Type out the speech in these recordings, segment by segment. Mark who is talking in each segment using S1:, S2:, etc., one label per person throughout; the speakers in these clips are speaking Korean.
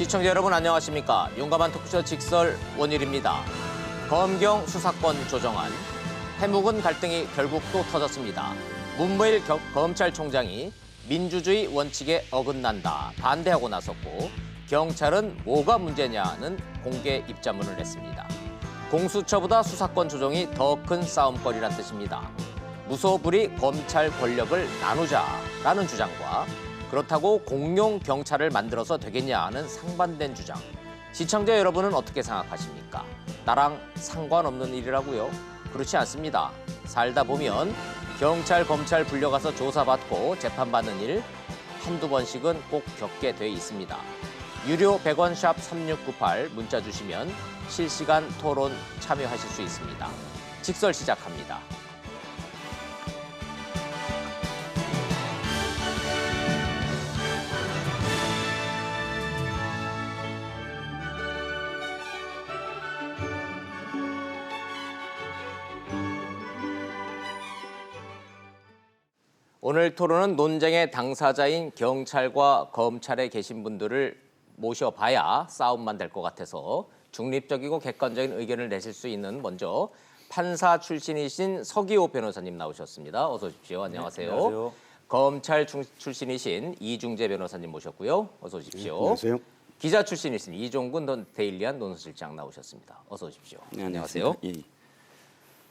S1: 시청자 여러분 안녕하십니까. 용감한 토크쇼 직설 원일입니다. 검경 수사권 조정안. 해묵은 갈등이 결국 또 터졌습니다. 문무일 검찰총장이 민주주의 원칙에 어긋난다 반대하고 나섰고 경찰은 뭐가 문제냐는 공개 입장문을 냈습니다. 공수처보다 수사권 조정이 더 큰 싸움거리란 뜻입니다. 무소불위 검찰 권력을 나누자라는 주장과 그렇다고 공룡 경찰을 만들어서 되겠냐 하는 상반된 주장. 시청자 여러분은 어떻게 생각하십니까? 나랑 상관없는 일이라고요? 그렇지 않습니다. 살다 보면 경찰, 검찰 불려가서 조사받고 재판받는 일 한두 번씩은 꼭 겪게 돼 있습니다. 유료 100원 샵 3698 문자 주시면 실시간 토론 참여하실 수 있습니다. 직설 시작합니다. 오늘 토론은 논쟁의 당사자인 경찰과 검찰에 계신 분들을 모셔봐야 싸움만 될 것 같아서 중립적이고 객관적인 의견을 내실 수 있는 먼저 판사 출신이신 서기호 변호사님 나오셨습니다. 어서 오십시오. 안녕하세요.
S2: 네, 안녕하세요.
S1: 검찰 출신이신 이중재 변호사님 모셨고요. 어서 오십시오.
S2: 안녕하세요.
S1: 기자 출신이신 이종근 데일리안 논설실장 나오셨습니다. 어서 오십시오.
S2: 네,
S1: 안녕하세요.
S2: 예.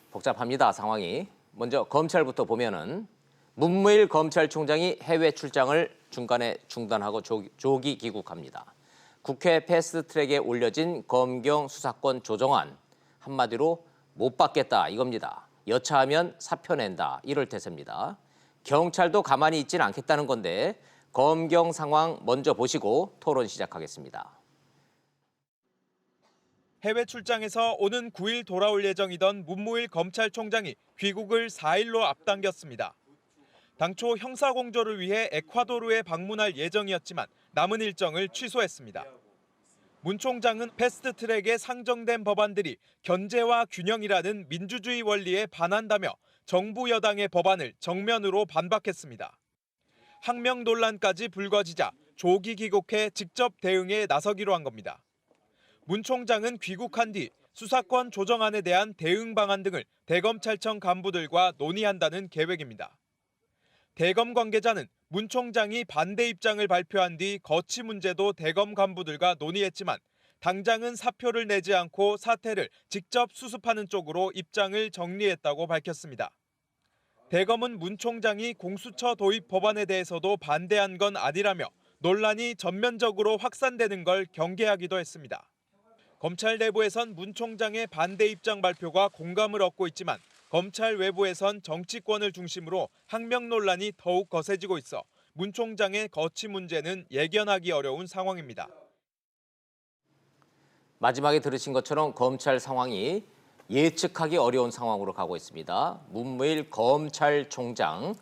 S1: 복잡합니다, 상황이. 먼저 검찰부터 보면은 문무일 검찰총장이 해외 출장을 중간에 중단하고 조기 귀국합니다. 국회 패스트트랙에 올려진 검경 수사권 조정안, 한마디로 못 받겠다 이겁니다. 여차하면 사표 낸다 이럴 태세입니다. 경찰도 가만히 있진 않겠다는 건데 검경 상황 먼저 보시고 토론 시작하겠습니다.
S3: 해외 출장에서 오는 9일 돌아올 예정이던 문무일 검찰총장이 귀국을 4일로 앞당겼습니다. 당초 형사공조를 위해 에콰도르에 방문할 예정이었지만 남은 일정을 취소했습니다. 문 총장은 패스트트랙에 상정된 법안들이 견제와 균형이라는 민주주의 원리에 반한다며 정부 여당의 법안을 정면으로 반박했습니다. 항명 논란까지 불거지자 조기 귀국해 직접 대응에 나서기로 한 겁니다. 문 총장은 귀국한 뒤 수사권 조정안에 대한 대응 방안 등을 대검찰청 간부들과 논의한다는 계획입니다. 대검 관계자는 문 총장이 반대 입장을 발표한 뒤 거치 문제도 대검 간부들과 논의했지만 당장은 사표를 내지 않고 사태를 직접 수습하는 쪽으로 입장을 정리했다고 밝혔습니다. 대검은 문 총장이 공수처 도입 법안에 대해서도 반대한 건 아니라며 논란이 전면적으로 확산되는 걸 경계하기도 했습니다. 검찰 내부에선 문 총장의 반대 입장 발표가 공감을 얻고 있지만 검찰 외부에선 정치권을 중심으로 항명 논란이 더욱 거세지고 있어 문 총장의 거취 문제는 예견하기 어려운 상황입니다.
S1: 마지막에 들으신 것처럼 검찰 상황이 예측하기 어려운 상황으로 가고 있습니다. 문무일 검찰총장,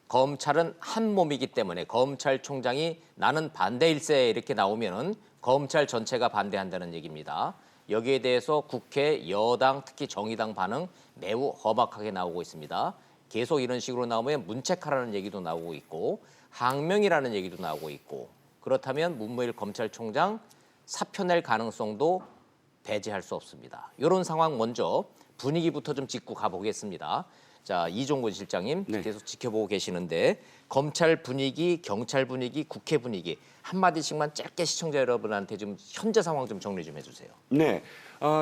S1: 검찰은 한 몸이기 때문에 검찰총장이 나는 반대일세 이렇게 나오면은 검찰 전체가 반대한다는 얘기입니다. 여기에 대해서 국회, 여당, 특히 정의당 반응 매우 험악하게 나오고 있습니다. 계속 이런 식으로 나오면 문책하라는 얘기도 나오고 있고 항명이라는 얘기도 나오고 있고 그렇다면 문무일 검찰총장 사표 낼 가능성도 배제할 수 없습니다. 이런 상황 먼저 분위기부터 좀 짚고 가보겠습니다. 자, 이종근 실장님 계속 지켜보고 계시는데 검찰 분위기, 경찰 분위기, 국회 분위기 한마디씩만 짧게 시청자 여러분한테 좀 현재 상황 좀 정리 좀 해주세요.
S2: 네,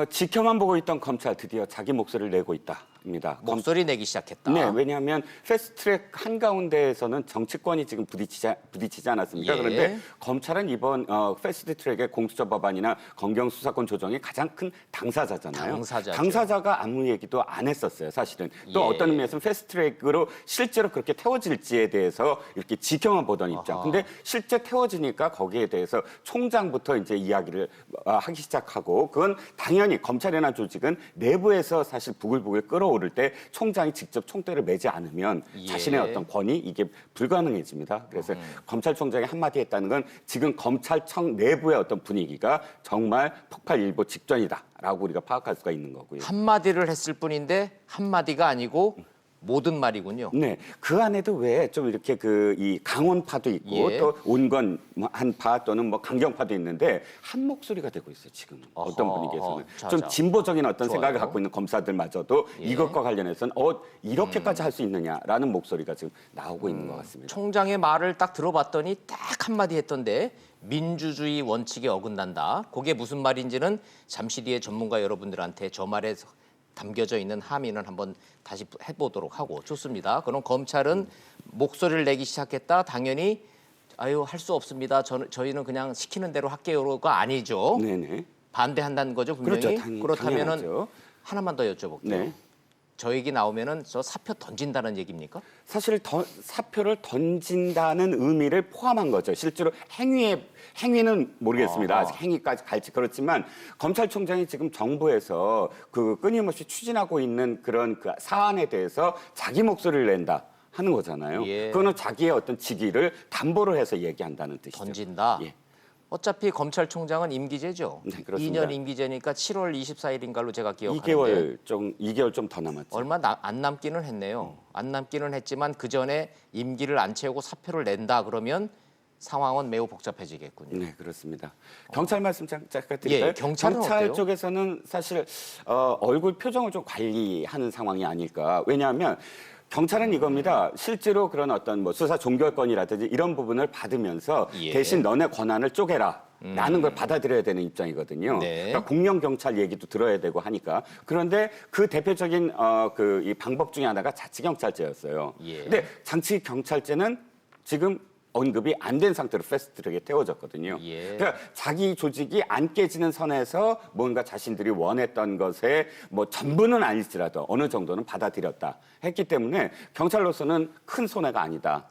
S2: 지켜만 보고 있던 검찰 드디어 자기 목소리를 내고 있다입니다.
S1: 목소리 내기 시작했다.
S2: 네, 왜냐하면 패스트트랙 한가운데에서는 정치권이 지금 부딪히지 않았습니까?
S1: 예.
S2: 그런데 검찰은 이번 패스트트랙의 공수처 법안이나 검경 수사권 조정이 가장 큰 당사자잖아요.
S1: 당사자죠.
S2: 당사자가 아무 얘기도 안 했었어요, 사실은. 또
S1: 예.
S2: 어떤 의미에서는 패스트트랙으로 실제로 그렇게 태워질지에 대해서 이렇게 지켜만 보던 입장. 근데 실제 태워지니까 거기에 대해서 총장부터 이제 이야기를 하기 시작하고 그건 당연히 검찰이나 조직은 내부에서 사실 부글부글 끓어오를 때 총장이 직접 총대를 매지 않으면
S1: 예.
S2: 자신의 어떤 권위 이게 불가능해집니다. 그래서 검찰총장이 한마디 했다는 건 지금 검찰청 내부의 어떤 분위기가 정말 폭발일보 직전이다라고 우리가 파악할 수가 있는 거고요.
S1: 한마디를 했을 뿐인데 한마디가 아니고 모든 말이군요.
S2: 네, 그 안에도 왜 좀 이렇게 이 강원파도 있고
S1: 예.
S2: 또 온건한파 또는 뭐 강경파도 있는데 한 목소리가 되고 있어요 지금 어떤
S1: 어허,
S2: 분위기에서는
S1: 자,
S2: 좀
S1: 자.
S2: 진보적인 어떤
S1: 좋아요.
S2: 생각을 갖고 있는 검사들마저도
S1: 예.
S2: 이것과 관련해서는 이렇게까지 할 수 있느냐라는 목소리가 지금 나오고 있는 것 같습니다.
S1: 총장의 말을 딱 들어봤더니 딱 한마디 했던데 민주주의 원칙에 어긋난다. 그게 무슨 말인지는 잠시 뒤에 전문가 여러분들한테 저 말에 담겨져 있는 함의는 한번 다시 해보도록 하고 좋습니다. 그럼 검찰은 목소리를 내기 시작했다. 당연히 아유 할 수 없습니다. 저희는 그냥 시키는 대로 할게요가 아니죠.
S2: 네네.
S1: 반대한다는 거죠 분명히.
S2: 그렇죠.
S1: 그렇다면은
S2: 당연하죠.
S1: 하나만 더 여쭤볼게요.
S2: 네.
S1: 저 얘기 나오면은 저 사표 던진다는 얘기입니까?
S2: 사실 사표를 던진다는 의미를 포함한 거죠. 실제로 행위는 모르겠습니다. 아직 행위까지 갈지 그렇지만 검찰총장이 지금 정부에서 끊임없이 추진하고 있는 그런 사안에 대해서 자기 목소리를 낸다 하는 거잖아요.
S1: 예.
S2: 그거는 자기의 어떤 직위를 담보로 해서 얘기한다는 뜻이죠.
S1: 던진다.
S2: 예.
S1: 어차피 검찰총장은 임기제죠.
S2: 네, 그렇습니다.
S1: 2년 임기제니까 7월 24일인가로 제가 기억하는데
S2: 2개월 좀 더 남았죠.
S1: 얼마 안 남기는 했네요. 안 남기는 했지만 그 전에 임기를 안 채우고 사표를 낸다 그러면 상황은 매우 복잡해지겠군요.
S2: 네, 그렇습니다. 경찰 말씀 잠깐 드릴까요?
S1: 예, 경찰은
S2: 경찰
S1: 어때요?
S2: 쪽에서는 사실 얼굴 표정을 좀 관리하는 상황이 아닐까. 왜냐하면 경찰은 이겁니다. 실제로 그런 어떤 뭐 수사 종결권이라든지 이런 부분을 받으면서
S1: 예.
S2: 대신 너네 권한을 쪼개라. 라는 걸 받아들여야 되는 입장이거든요.
S1: 네.
S2: 그러니까 공영 경찰 얘기도 들어야 되고 하니까. 그런데 그 대표적인 이 방법 중에 하나가 자치경찰제였어요.
S1: 예.
S2: 근데 자치경찰제는 지금 언급이 안 된 상태로 패스트트랙에 태워졌거든요.
S1: 예.
S2: 그러니까 자기 조직이 안 깨지는 선에서 뭔가 자신들이 원했던 것에 뭐 전부는 아닐지라도 어느 정도는 받아들였다 했기 때문에 경찰로서는 큰 손해가 아니다.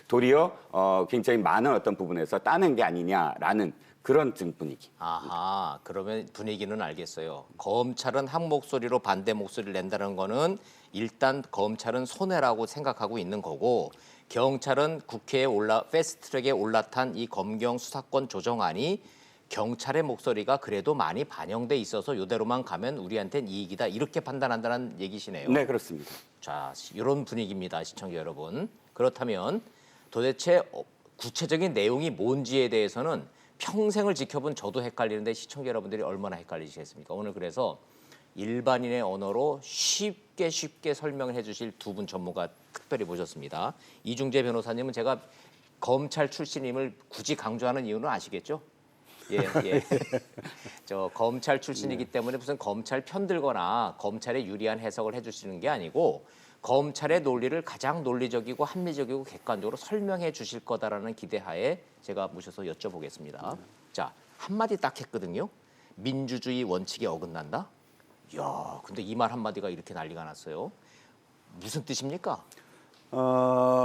S2: 도리어 굉장히 많은 어떤 부분에서 따낸 게 아니냐라는 그런 분위기.
S1: 아하, 그러면 분위기는 알겠어요. 검찰은 한 목소리로 반대 목소리를 낸다는 거는 일단 검찰은 손해라고 생각하고 있는 거고 경찰은 국회에 패스트트랙에 올라탄 이 검경 수사권 조정안이 경찰의 목소리가 그래도 많이 반영돼 있어서 이대로만 가면 우리한테는 이익이다 이렇게 판단한다는 얘기시네요.
S2: 네, 그렇습니다.
S1: 자, 이런 분위기입니다, 시청자 여러분. 그렇다면 도대체 구체적인 내용이 뭔지에 대해서는 평생을 지켜본 저도 헷갈리는데 시청자 여러분들이 얼마나 헷갈리시겠습니까? 오늘 그래서 일반인의 언어로 쉽게 설명을 해주실 두 분 전문가 특별히 모셨습니다. 이중재 변호사님은 제가 검찰 출신임을 굳이 강조하는 이유는 아시겠죠? 예. 저 검찰 출신이기 때문에 무슨 검찰 편들거나 검찰에 유리한 해석을 해주시는 게 아니고 검찰의 논리를 가장 논리적이고 합리적이고 객관적으로 설명해 주실 거다라는 기대하에 제가 모셔서 여쭤보겠습니다. 자, 한마디 딱 했거든요. 민주주의 원칙에 어긋난다? 이야, 근데 이 말 한마디가 이렇게 난리가 났어요. 무슨 뜻입니까?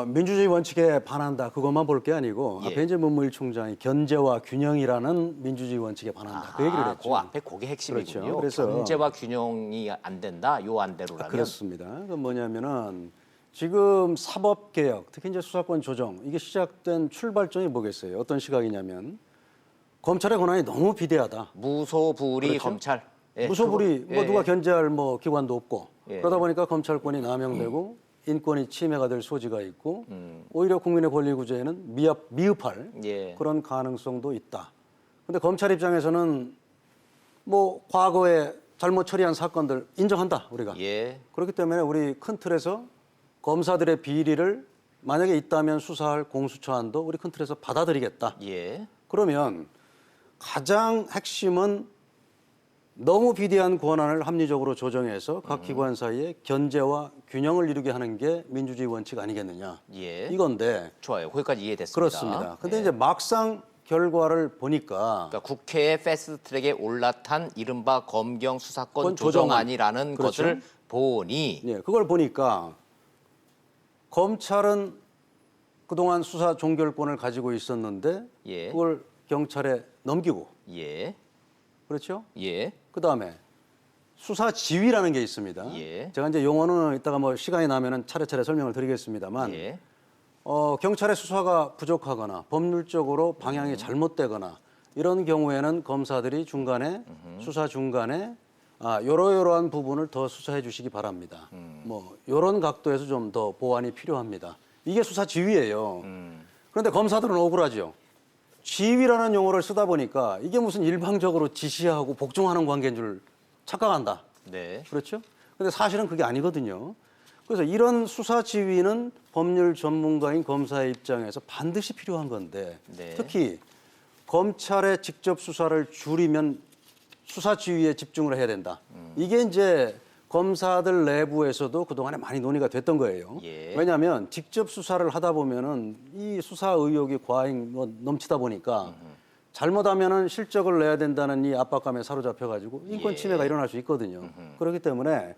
S4: 민주주의 원칙에 반한다. 그것만 볼 게 아니고
S1: 예.
S4: 앞에 이제 문무일 총장이 견제와 균형이라는 민주주의 원칙에 반한다. 그 얘기를 했죠.
S1: 그 앞에 그게 핵심이군요.
S4: 그렇죠. 그래서
S1: 견제와 균형이 안 된다. 요 안대로라면.
S4: 그렇습니다. 그 뭐냐면은 지금 사법 개혁, 특히 이제 수사권 조정 이게 시작된 출발점이 뭐겠어요? 어떤 시각이냐면 검찰의 권한이 너무 비대하다.
S1: 무소불위
S4: 그렇죠?
S1: 검찰. 예,
S4: 무소불위
S1: 그거-
S4: 뭐
S1: 예,
S4: 누가
S1: 예.
S4: 견제할 뭐 기관도 없고
S1: 예.
S4: 그러다 보니까 검찰권이 남용되고 인권이 침해가 될 소지가 있고 오히려 국민의 권리 구제에는 미흡할
S1: 예.
S4: 그런 가능성도 있다. 근데 검찰 입장에서는 뭐 과거에 잘못 처리한 사건들 인정한다 우리가.
S1: 예.
S4: 그렇기 때문에 우리 큰 틀에서 검사들의 비리를 만약에 있다면 수사할 공수처안도 우리 큰 틀에서 받아들이겠다.
S1: 예.
S4: 그러면 가장 핵심은 너무 비대한 권한을 합리적으로 조정해서 각 기관 사이에 견제와 균형을 이루게 하는 게 민주주의 원칙 아니겠느냐.
S1: 예.
S4: 이건데
S1: 좋아요. 거기까지 이해됐습니다.
S4: 그렇습니다. 근데
S1: 예.
S4: 이제 막상 결과를 보니까
S1: 그러니까 국회의 패스트트랙에 올라탄 이른바 검경 수사권
S4: 권
S1: 조정안이라는
S4: 그렇죠.
S1: 것을 보니
S4: 예, 그걸 보니까 검찰은 그동안 수사 종결권을 가지고 있었는데
S1: 예.
S4: 그걸 경찰에 넘기고
S1: 예.
S4: 그렇죠?
S1: 예.
S4: 그다음에 수사 지휘라는 게 있습니다.
S1: 예.
S4: 제가 이제 용어는 이따가 뭐 시간이 나면은 차례차례 설명을 드리겠습니다만
S1: 예.
S4: 경찰의 수사가 부족하거나 법률적으로 방향이 잘못되거나 이런 경우에는 검사들이 중간에 수사 중간에 요러요러한 부분을 더 수사해 주시기 바랍니다. 뭐 요런 각도에서 좀 더 보완이 필요합니다. 이게 수사 지휘예요. 그런데 검사들은 억울하죠. 지휘라는 용어를 쓰다 보니까 이게 무슨 일방적으로 지시하고 복종하는 관계인 줄 착각한다.
S1: 네.
S4: 그렇죠? 근데 사실은 그게 아니거든요. 그래서 이런 수사 지휘는 법률 전문가인 검사의 입장에서 반드시 필요한 건데
S1: 네.
S4: 특히 검찰의 직접 수사를 줄이면 수사 지휘에 집중을 해야 된다. 이게 이제 검사들 내부에서도 그동안에 많이 논의가 됐던 거예요.
S1: 예.
S4: 왜냐하면 직접 수사를 하다 보면은 이 수사 의혹이 과잉 넘치다 보니까 잘못하면은 실적을 내야 된다는 이 압박감에 사로잡혀가지고 인권 침해가 일어날 수 있거든요. 그렇기 때문에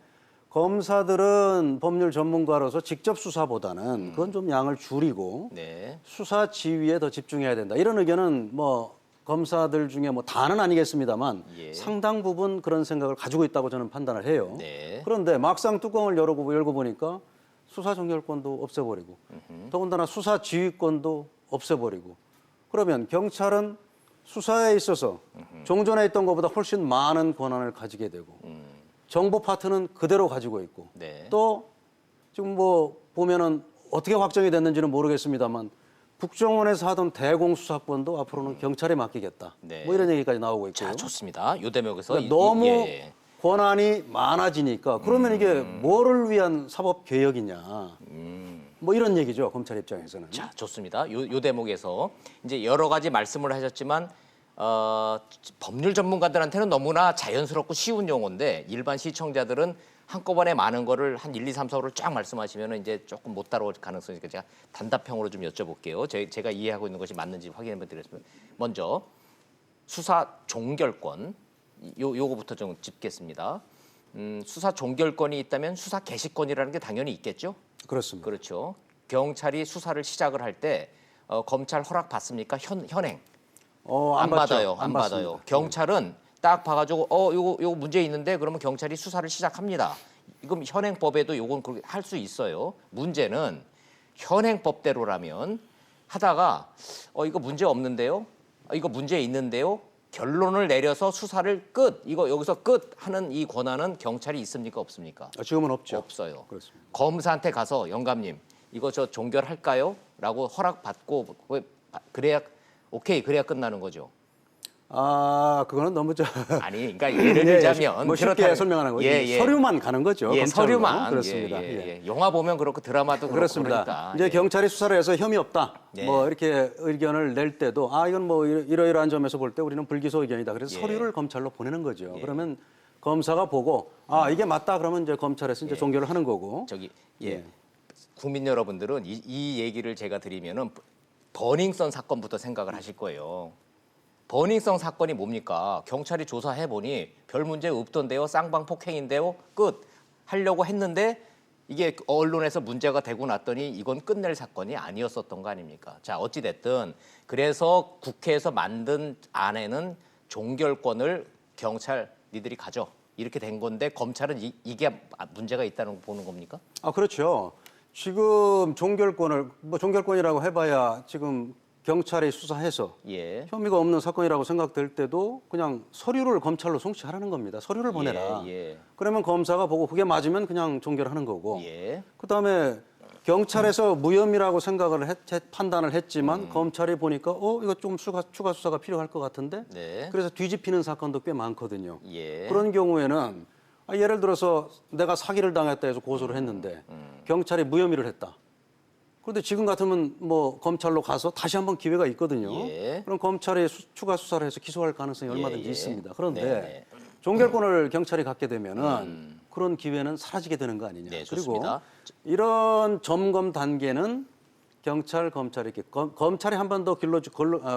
S4: 검사들은 법률 전문가로서 직접 수사보다는 그건 좀 양을 줄이고
S1: 네.
S4: 수사 지휘에 더 집중해야 된다. 이런 의견은 뭐 검사들 중에 뭐 다는 아니겠습니다만
S1: 예.
S4: 상당 부분 그런 생각을 가지고 있다고 저는 판단을 해요.
S1: 네.
S4: 그런데 막상 뚜껑을 열고 보니까 수사 종결권도 없애버리고 더군다나 수사 지휘권도 없애버리고 그러면 경찰은 수사에 있어서 종전에 있던 것보다 훨씬 많은 권한을 가지게 되고 정보 파트는 그대로 가지고 있고
S1: 네.
S4: 또 지금 뭐 보면은 어떻게 확정이 됐는지는 모르겠습니다만 국정원에서 하던 대공수사권도 앞으로는 경찰에 맡기겠다.
S1: 네.
S4: 뭐 이런 얘기까지 나오고 있고요.
S1: 자, 좋습니다. 요 대목에서
S4: 그러니까 너무
S1: 예.
S4: 권한이 많아지니까 그러면 이게 뭐를 위한 사법 개혁이냐. 뭐 이런 얘기죠. 검찰 입장에서는.
S1: 자, 좋습니다. 요 대목에서 이제 여러 가지 말씀을 하셨지만 법률 전문가들한테는 너무나 자연스럽고 쉬운 용어인데 일반 시청자들은 한꺼번에 많은 거를 한 1, 2, 3, 4호를 쫙 말씀하시면 이제 조금 못 따라올 가능성이 있으니까 제가 단답형으로 좀 여쭤볼게요. 제가 이해하고 있는 것이 맞는지 확인해 드리겠습니다. 먼저 수사 종결권 요거부터 좀 짚겠습니다. 수사 종결권이 있다면 수사 개시권이라는 게 당연히 있겠죠?
S4: 그렇습니다.
S1: 그렇죠. 경찰이 수사를 시작을 할 때 검찰 허락 받습니까? 현행. 안
S4: 받죠.
S1: 받아요. 안
S4: 받습니다.
S1: 받아요. 경찰은 딱 봐가지고 요거 문제 있는데 그러면 경찰이 수사를 시작합니다. 이건 현행법에도 요건 그렇게 할 수 있어요. 문제는 현행법대로라면 하다가 이거 문제 없는데요. 이거 문제 있는데요. 결론을 내려서 수사를 끝. 이거 여기서 끝 하는 이 권한은 경찰이 있습니까? 없습니까?
S4: 지금은 없죠.
S1: 없어요.
S4: 그렇습니다.
S1: 검사한테 가서 영감님 이거 저 종결할까요? 라고 허락받고 그래야 오케이 그래야 끝나는 거죠.
S4: 그거는 너무
S1: 아니 그러니까 예를 들자면
S4: 뭐 쉽게 설명하는 거죠. 서류만 가는 거죠.
S1: 예,
S4: 검찰로.
S1: 서류만
S4: 그렇습니다.
S1: 예. 영화 보면 그렇고 드라마도 그렇고
S4: 그렇습니다.
S1: 그러니까.
S4: 이제 경찰이 수사를 해서 혐의 없다.
S1: 예.
S4: 뭐 이렇게 의견을 낼 때도 이건 뭐 이러이러한 점에서 볼 때 우리는 불기소 의견이다. 그래서
S1: 예.
S4: 서류를 검찰로 보내는 거죠. 그러면 검사가 보고 이게 맞다 그러면 이제 검찰에서 이제 종결을 하는 거고.
S1: 저기 국민 여러분들은 이 얘기를 제가 드리면은 버닝썬 사건부터 생각을 하실 거예요. 버닝썬 사건이 뭡니까? 경찰이 조사해 보니 별 문제 없던데요. 쌍방 폭행인데요. 끝 하려고 했는데 이게 언론에서 문제가 되고 났더니 이건 끝낼 사건이 아니었었던 거 아닙니까? 자, 어찌 됐든 그래서 국회에서 만든 안에는 종결권을 경찰 니들이 가져. 이렇게 된 건데 검찰은 이게 문제가 있다는 거 보는 겁니까?
S4: 그렇죠. 지금 종결권이라고 해봐야 지금 경찰이 수사해서
S1: 예.
S4: 혐의가 없는 사건이라고 생각될 때도 그냥 서류를 검찰로 송치하라는 겁니다. 서류를 보내라.
S1: 예.
S4: 그러면 검사가 보고 그게 맞으면 그냥 종결하는 거고.
S1: 예.
S4: 그다음에 경찰에서 무혐의라고 생각을 판단을 했지만 검찰이 보니까 이거 좀 추가 수사가 필요할 것 같은데.
S1: 네.
S4: 그래서 뒤집히는 사건도 꽤 많거든요.
S1: 예.
S4: 그런 경우에는 예를 들어서 내가 사기를 당했다 해서 고소를 했는데 경찰이 무혐의를 했다. 그런데 지금 같으면 뭐 검찰로 가서 다시 한번 기회가 있거든요.
S1: 예.
S4: 그럼 검찰이 추가 수사를 해서 기소할 가능성이 얼마든지
S1: 예.
S4: 있습니다. 그런데
S1: 네.
S4: 종결권을 경찰이 갖게 되면은 그런 기회는 사라지게 되는 거 아니냐.
S1: 네,
S4: 그리고
S1: 좋습니다.
S4: 이런 점검 단계는 검찰이 이렇게 검찰이 한 번 더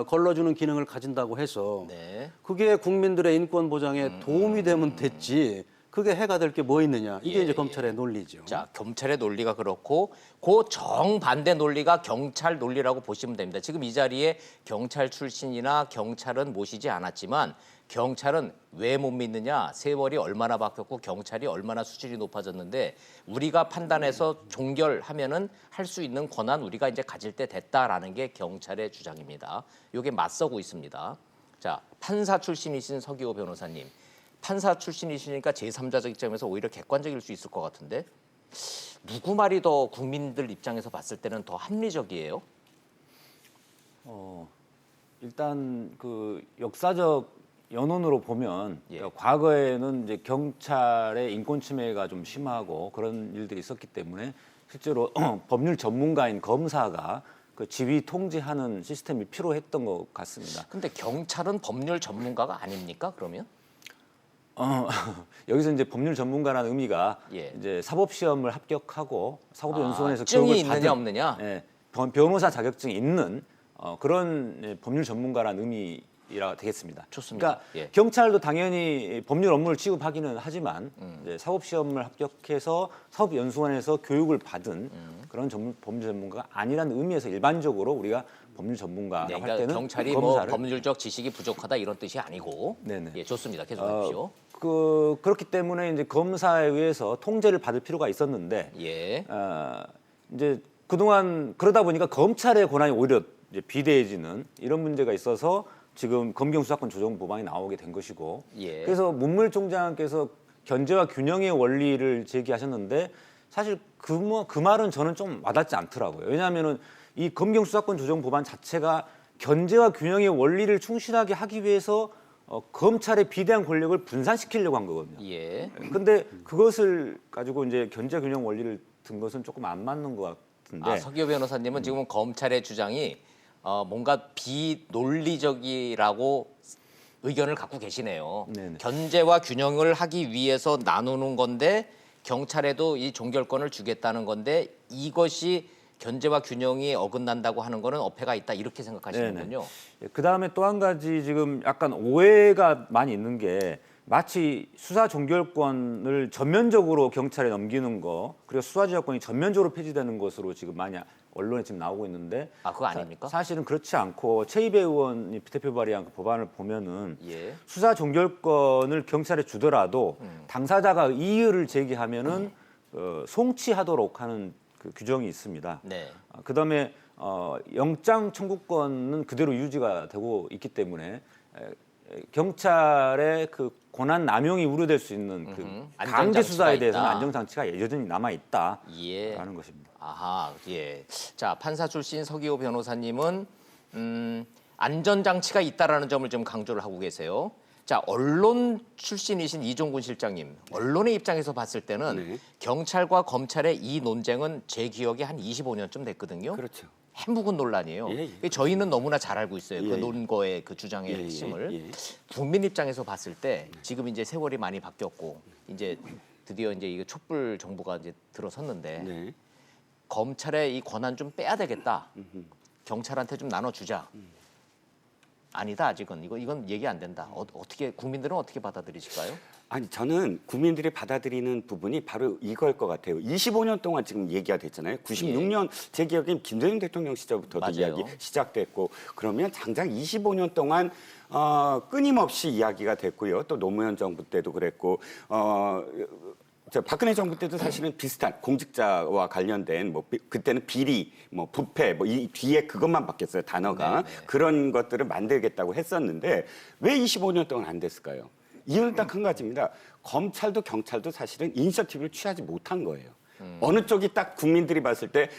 S4: 걸러주는 기능을 가진다고 해서
S1: 네.
S4: 그게 국민들의 인권 보장에 도움이 되면 됐지. 그게 해가 될 게 뭐 있느냐. 이게 이제 검찰의 논리죠.
S1: 자, 검찰의 논리가 그렇고 그 정반대 논리가 경찰 논리라고 보시면 됩니다. 지금 이 자리에 경찰 출신이나 경찰은 모시지 않았지만 경찰은 왜 못 믿느냐? 세월이 얼마나 바뀌었고 경찰이 얼마나 수준이 높아졌는데 우리가 판단해서 종결하면은 할 수 있는 권한 우리가 이제 가질 때 됐다라는 게 경찰의 주장입니다. 이게 맞서고 있습니다. 자, 판사 출신이신 서기호 변호사님. 판사 출신이시니까 제3자적 입장에서 오히려 객관적일 수 있을 것 같은데 누구 말이 더 국민들 입장에서 봤을 때는 더 합리적이에요?
S5: 일단 그 역사적 연원으로 보면
S1: 예.
S5: 과거에는 이제 경찰의 인권 침해가 좀 심하고 그런 일들이 있었기 때문에 실제로 법률 전문가인 검사가 그 지휘 통제하는 시스템이 필요했던 것 같습니다.
S1: 근데 경찰은 법률 전문가가 아닙니까? 그러면?
S5: 여기서 이제 법률 전문가라는 의미가
S1: 예.
S5: 이제 사법 시험을 합격하고 사법연수원에서
S1: 증이
S5: 교육을
S1: 있느냐
S5: 받은
S1: 없느냐?
S5: 예, 변호사 자격증이 있는 그런 법률 전문가라는 의미라 되겠습니다.
S1: 좋습니다.
S5: 그러니까
S1: 예.
S5: 경찰도 당연히 법률 업무를 취급하기는 하지만 이제 사법 시험을 합격해서 사법연수원에서 교육을 받은 그런 법률 전문가가 아니라는 의미에서 일반적으로 우리가 법률 전문가라고
S1: 네,
S5: 할
S1: 그러니까
S5: 때는
S1: 경찰이
S5: 검사를
S1: 뭐 법률적 지식이 부족하다 이런 뜻이 아니고
S5: 네네.
S1: 예, 좋습니다. 계속하십시오.
S5: 그렇기 때문에 이제 검사에 의해서 통제를 받을 필요가 있었는데
S1: 예.
S5: 이제 그동안 그러다 보니까 검찰의 권한이 오히려 이제 비대해지는 이런 문제가 있어서 지금 검경 수사권 조정 법안이 나오게 된 것이고
S1: 예.
S5: 그래서 문무일 총장께서 견제와 균형의 원리를 제기하셨는데 사실 그 말은 저는 좀 와닿지 않더라고요. 왜냐하면은 이 검경 수사권 조정 법안 자체가 견제와 균형의 원리를 충실하게 하기 위해서 검찰의 비대한 권력을 분산시키려고 한 거거든요.
S1: 예.
S5: 근데 그것을 가지고 이제 견제 균형 원리를 든 것은 조금 안 맞는 것 같은데.
S1: 서기호 변호사님은 지금 검찰의 주장이 뭔가 비논리적이라고 의견을 갖고 계시네요.
S5: 네네.
S1: 견제와 균형을 하기 위해서 나누는 건데 경찰에도 이 종결권을 주겠다는 건데 이것이 견제와 균형이 어긋난다고 하는 거는 어폐가 있다 이렇게 생각하시는군요.
S5: 그 다음에 또 한 가지 지금 약간 오해가 많이 있는 게 마치 수사 종결권을 전면적으로 경찰에 넘기는 거 그리고 수사지휘권이 전면적으로 폐지되는 것으로 지금 많이 언론에 지금 나오고 있는데
S1: 그거 아닙니까?
S5: 사실은 그렇지 않고 최이배 의원이 대표 발의한 그 법안을 보면은
S1: 예.
S5: 수사 종결권을 경찰에 주더라도 당사자가 이의를 제기하면은 송치하도록 하는 그 규정이 있습니다.
S1: 네.
S5: 그다음에 영장 청구권은 그대로 유지가 되고 있기 때문에 경찰의 그 권한 남용이 우려될 수 있는 그 강제 수사에 대해서는
S1: 있다.
S5: 안정장치가 여전히 남아 있다라는
S1: 예.
S5: 것입니다.
S1: 아하, 예. 자, 판사 출신 서기호 변호사님은 안전장치가 있다라는 점을 좀 강조를 하고 계세요. 자, 언론 출신이신 이종군 실장님, 언론의 입장에서 봤을 때는
S2: 네.
S1: 경찰과 검찰의 이 논쟁은 제 기억에 한 25년쯤 됐거든요.
S2: 그렇죠.
S1: 해묵은 논란이에요.
S2: 예, 예.
S1: 저희는 너무나 잘 알고 있어요. 그
S2: 예, 예.
S1: 논거의 그 주장의
S2: 예, 예,
S1: 핵심을.
S2: 예.
S1: 국민 입장에서 봤을 때 지금 이제 세월이 많이 바뀌었고 이제 드디어 이제 이게 촛불 정부가 이제 들어섰는데
S2: 네.
S1: 검찰의 이 권한 좀 빼야 되겠다. 경찰한테 좀 나눠주자. 아니다 아직은 이건 얘기 안 된다. 어떻게 국민들은 어떻게 받아들이실까요?
S2: 아니 저는 국민들이 받아들이는 부분이 바로 이걸 것 같아요. 25년 동안 지금 얘기가 됐잖아요. 96년 제 기억엔 김대중 대통령 시절부터도
S1: 맞아요.
S2: 이야기 시작됐고 그러면 장장 25년 동안 끊임없이 이야기가 됐고요. 또 노무현 정부 때도 그랬고 박근혜 정부 때도 사실은 비슷한 공직자와 관련된 뭐 그때는 비리, 뭐 부패, 뭐 이 뒤에 그것만 바뀌었어요 단어가.
S1: 네네.
S2: 그런 것들을 만들겠다고 했었는데 왜 25년 동안 안 됐을까요? 이유는 딱 한 가지입니다. 검찰도 경찰도 사실은 이니셔티브를 취하지 못한 거예요. 어느 쪽이 딱 국민들이 봤을 때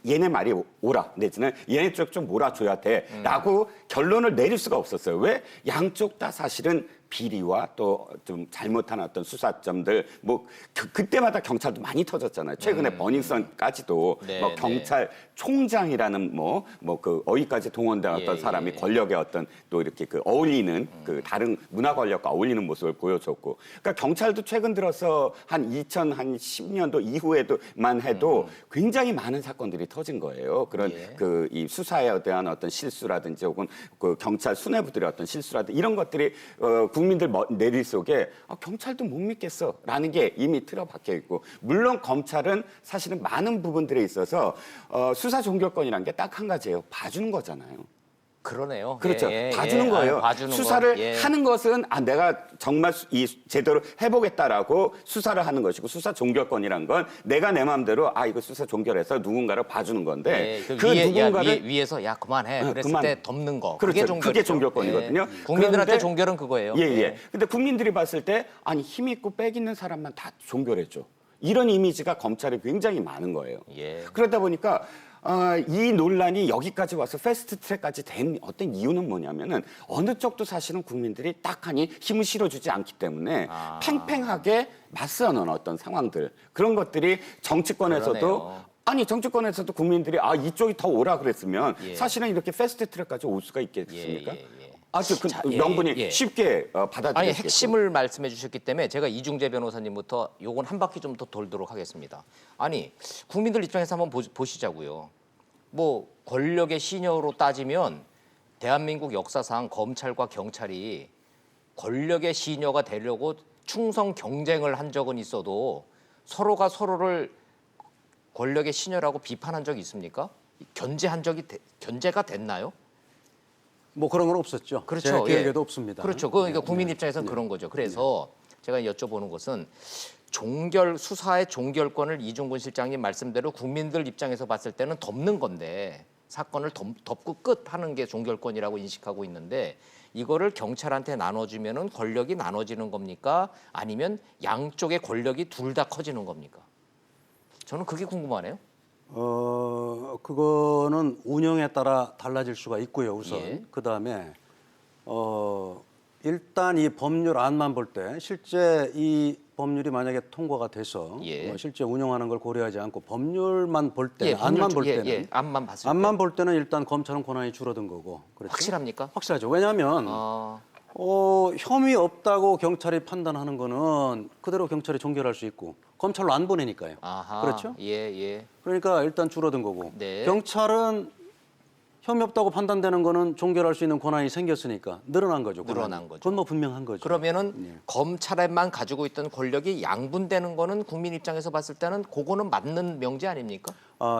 S2: 얘네 말이 옳아 내지는 얘네 쪽 좀 몰아줘야 돼라고 결론을 내릴 수가 없었어요. 왜? 양쪽 다 사실은 비리와 또 좀 잘못한 어떤 수사점들 뭐 그때마다 경찰도 많이 터졌잖아요. 최근에 버닝썬까지도
S1: 네,
S2: 뭐 경찰 총장이라는 뭐 그 어휘까지 동원된 어떤
S1: 예,
S2: 사람이
S1: 예.
S2: 권력의 어떤 또 이렇게 그 어울리는 그 다른 문화 권력과 어울리는 모습을 보여줬고 그러니까 경찰도 최근 들어서 한 2010년도 이후에도만 해도 굉장히 많은 사건들이 터진 거예요. 그런
S1: 예.
S2: 그 이 수사에 대한 어떤 실수라든지 혹은 그 경찰 수뇌부들의 어떤 실수라든지 이런 것들이 국민들 내릴 속에 경찰도 못 믿겠어라는 게 이미 틀어박혀 있고 물론 검찰은 사실은 많은 부분들에 있어서 수사 종결권이라는 게 딱 한 가지예요. 봐주는 거잖아요.
S1: 그러네요.
S2: 그렇죠.
S1: 예, 예,
S2: 봐주는
S1: 예.
S2: 거예요.
S1: 봐주는
S2: 수사를
S1: 거. 예.
S2: 하는 것은 내가 정말 이 제대로 해보겠다라고 수사를 하는 것이고 수사 종결권이란 건 내가 내 마음대로 이거 수사 종결해서 누군가를 봐주는 건데
S1: 예,
S2: 그 누군가를
S1: 위에서 야 그만해. 그랬을
S2: 그만.
S1: 때 덮는 거.
S2: 그렇죠.
S1: 그게 종결이죠.
S2: 그게 종결권이거든요.
S1: 예. 국민들한테
S2: 그런데-
S1: 종결은 그거예요.
S2: 예. 근데 국민들이 봤을 때 힘 있고 빽 있는 사람만 다 종결해줘. 이런 이미지가 검찰에 굉장히 많은 거예요.
S1: 예.
S2: 그러다 보니까 이 논란이 여기까지 와서 패스트트랙까지 된 어떤 이유는 뭐냐면은 어느 쪽도 사실은 국민들이 딱하니 힘을 실어주지 않기 때문에 팽팽하게 맞서는 어떤 상황들 그런 것들이 정치권에서도
S1: 그러네요.
S2: 정치권에서도 국민들이 이쪽이 더 오라 그랬으면
S1: 예.
S2: 사실은 이렇게 패스트트랙까지 올 수가 있겠습니까?
S1: 예.
S2: 아주 그
S1: 자, 예,
S2: 명분이
S1: 예.
S2: 쉽게 받아들일
S1: 아니
S2: 수 있겠죠.
S1: 핵심을 말씀해 주셨기 때문에 제가 이중재 변호사님부터 요건 한 바퀴 좀 더 돌도록 하겠습니다. 아니 국민들 입장에서 한번 보시자고요. 뭐 권력의 시녀로 따지면 대한민국 역사상 검찰과 경찰이 권력의 시녀가 되려고 충성 경쟁을 한 적은 있어도 서로가 서로를 권력의 시녀라고 비판한 적이 있습니까? 견제가 됐나요?
S4: 뭐 그런 건 없었죠.
S1: 그렇죠.
S4: 제 기억에도
S1: 예.
S4: 없습니다.
S1: 그렇죠. 그러니까 국민 입장에서는 그런 거죠. 그래서 제가 여쭤보는 것은 수사의 종결권을 이중근 실장님 말씀대로 국민들 입장에서 봤을 때는 덮는 건데 사건을 덮고 끝 하는 게 종결권이라고 인식하고 있는데 이거를 경찰한테 나눠주면은 권력이 나눠지는 겁니까? 아니면 양쪽의 권력이 둘 다 커지는 겁니까? 저는 그게 궁금하네요.
S4: 그거는 운영에 따라 달라질 수가 있고요. 우선
S1: 예.
S4: 그다음에 일단 이 법률안만 볼 때 실제 이 법률이 만약에 통과가 돼서
S1: 예.
S4: 실제 운영하는 걸 고려하지 않고 법률만 볼 때,
S1: 예,
S4: 안만 볼
S1: 예,
S4: 때는
S1: 예, 안만 봤을 때
S4: 안만 볼 때는 일단 검찰은 권한이 줄어든 거고. 그렇죠?
S1: 확실합니까?
S4: 확실하죠. 왜냐하면 혐의 없다고 경찰이 판단하는 거는 그대로 경찰이 종결할 수 있고 검찰로 안 보내니까요.
S1: 아하,
S4: 그렇죠?
S1: 예.
S4: 그러니까 일단 줄어든 거고
S1: 네.
S4: 경찰은 혐의 없다고 판단되는 거는 종결할 수 있는 권한이 생겼으니까 늘어난 거죠. 권한이.
S1: 늘어난 거죠.
S4: 그건 뭐 분명한 거죠.
S1: 그러면은 검찰에만 가지고 있던 권력이 양분되는 거는 국민 입장에서 봤을 때는 그거는 맞는 명제 아닙니까?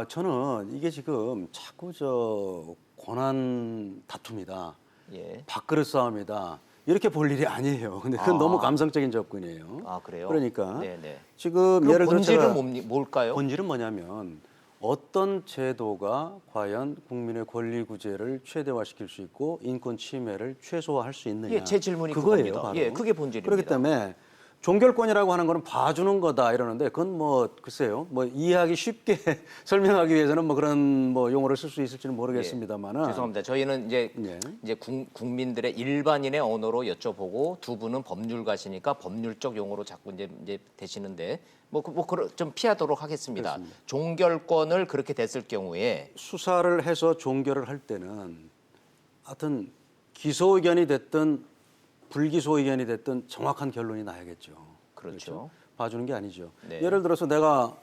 S4: 저는 이게 지금 자꾸 권한 다툼이다.
S1: 예.
S4: 밥그릇 싸움이다. 이렇게 볼 일이 아니에요. 근데 그건 너무 감성적인 접근이에요.
S1: 아 그래요?
S4: 그러니까
S1: 네네.
S4: 지금
S1: 그럼
S4: 예를 들어
S1: 본질은 뭘까요?
S4: 본질은 뭐냐면 어떤 제도가 과연 국민의 권리 구제를 최대화시킬 수 있고 인권 침해를 최소화할 수 있느냐.
S1: 예, 제 질문이
S4: 그거예요.
S1: 그겁니다.
S4: 바로.
S1: 예, 그게 본질입니다.
S4: 그렇기 때문에 종결권이라고 하는 거는 봐주는 거다 이러는데 그건 뭐 글쎄요. 뭐 이해하기 쉽게 설명하기 위해서는 뭐 그런 뭐 용어를 쓸 수 있을지는 모르겠습니다만은.
S1: 죄송합니다. 저희는 이제
S4: 예.
S1: 국민들의 일반인의 언어로 여쭤보고 두 분은 법률가시니까 법률적 용어로 자꾸 이제 되시는데 좀 피하도록 하겠습니다.
S4: 그렇습니다.
S1: 종결권을 그렇게 됐을 경우에
S4: 수사를 해서 종결을 할 때는 하여튼 기소 의견이 됐든 불기소 의견이 됐든 정확한 결론이 나야겠죠.
S1: 그렇죠.
S4: 봐주는 게 아니죠.
S1: 네.
S4: 예를 들어서 내가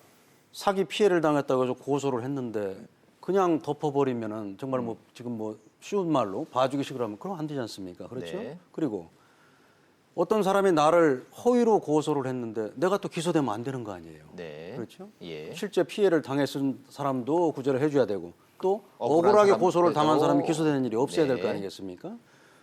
S4: 사기 피해를 당했다고 해서 고소를 했는데 그냥 덮어버리면은 정말 뭐 지금 뭐 쉬운 말로 봐주기식으로 하면 그럼 안 되지 않습니까? 그렇죠.
S1: 네.
S4: 그리고 어떤 사람이 나를 허위로 고소를 했는데 내가 또 기소되면 안 되는 거 아니에요.
S1: 네.
S4: 그렇죠.
S1: 예.
S4: 실제 피해를 당했은 사람도 구제를 해줘야 되고 또
S1: 억울한
S4: 억울하게
S1: 사람도
S4: 고소를 당한 사람이
S1: 또.
S4: 기소되는 일이 없어야 될
S1: 네.
S4: 거 아니겠습니까?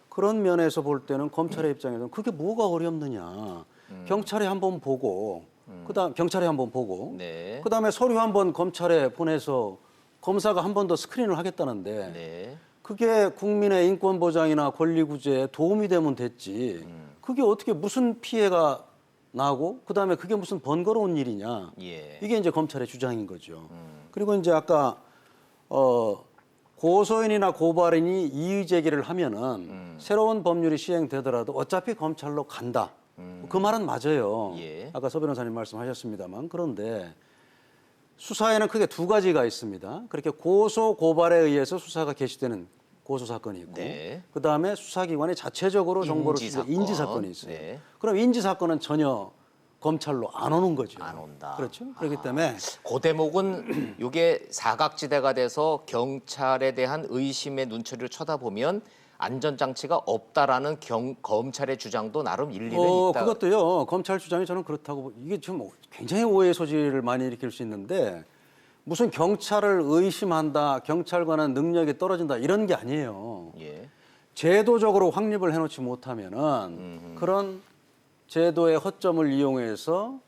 S4: 그런 면에서 볼 때는 검찰의 입장에서는 그게 뭐가 어렵느냐. 경찰에 한번 보고 그다음 경찰에 한번 보고
S1: 네.
S4: 그다음에 서류 한번 검찰에 보내서 검사가 한 번 더 스크린을 하겠다는데
S1: 네.
S4: 그게 국민의 인권 보장이나 권리 구제에 도움이 되면 됐지. 그게 어떻게 무슨 피해가 나고 그다음에 그게 무슨 번거로운 일이냐.
S1: 예.
S4: 이게 이제 검찰의 주장인 거죠. 그리고 이제 아까 고소인이나 고발인이 이의 제기를 하면은 새로운 법률이 시행되더라도 어차피 검찰로 간다. 그 말은 맞아요.
S1: 예.
S4: 아까 서 변호사님 말씀하셨습니다만 그런데 수사에는 크게 두 가지가 있습니다. 그렇게 고소 고발에 의해서 수사가 개시되는 고소 사건이 있고
S1: 네.
S4: 그다음에 수사기관이 자체적으로 정보를
S1: 인지사건.
S4: 인지 사건이 있어요.
S1: 네.
S4: 그럼 인지 사건은 전혀 검찰로 안 오는 거죠.
S1: 안 온다.
S4: 그렇죠. 그렇기 때문에
S1: 그 대목은 이게 사각지대가 돼서 경찰에 대한 의심의 눈초리를 쳐다보면 안전장치가 없다라는 검찰의 주장도 나름 일리는 있다.
S4: 그것도요. 검찰 주장이 저는 그렇다고 이게 지금 굉장히 오해 소지를 많이 일으킬 수 있는데 무슨 경찰을 의심한다, 경찰관은 능력이 떨어진다 이런 게 아니에요.
S1: 예.
S4: 제도적으로 확립을 해놓지 못하면은 그런 제도의 허점을 이용해서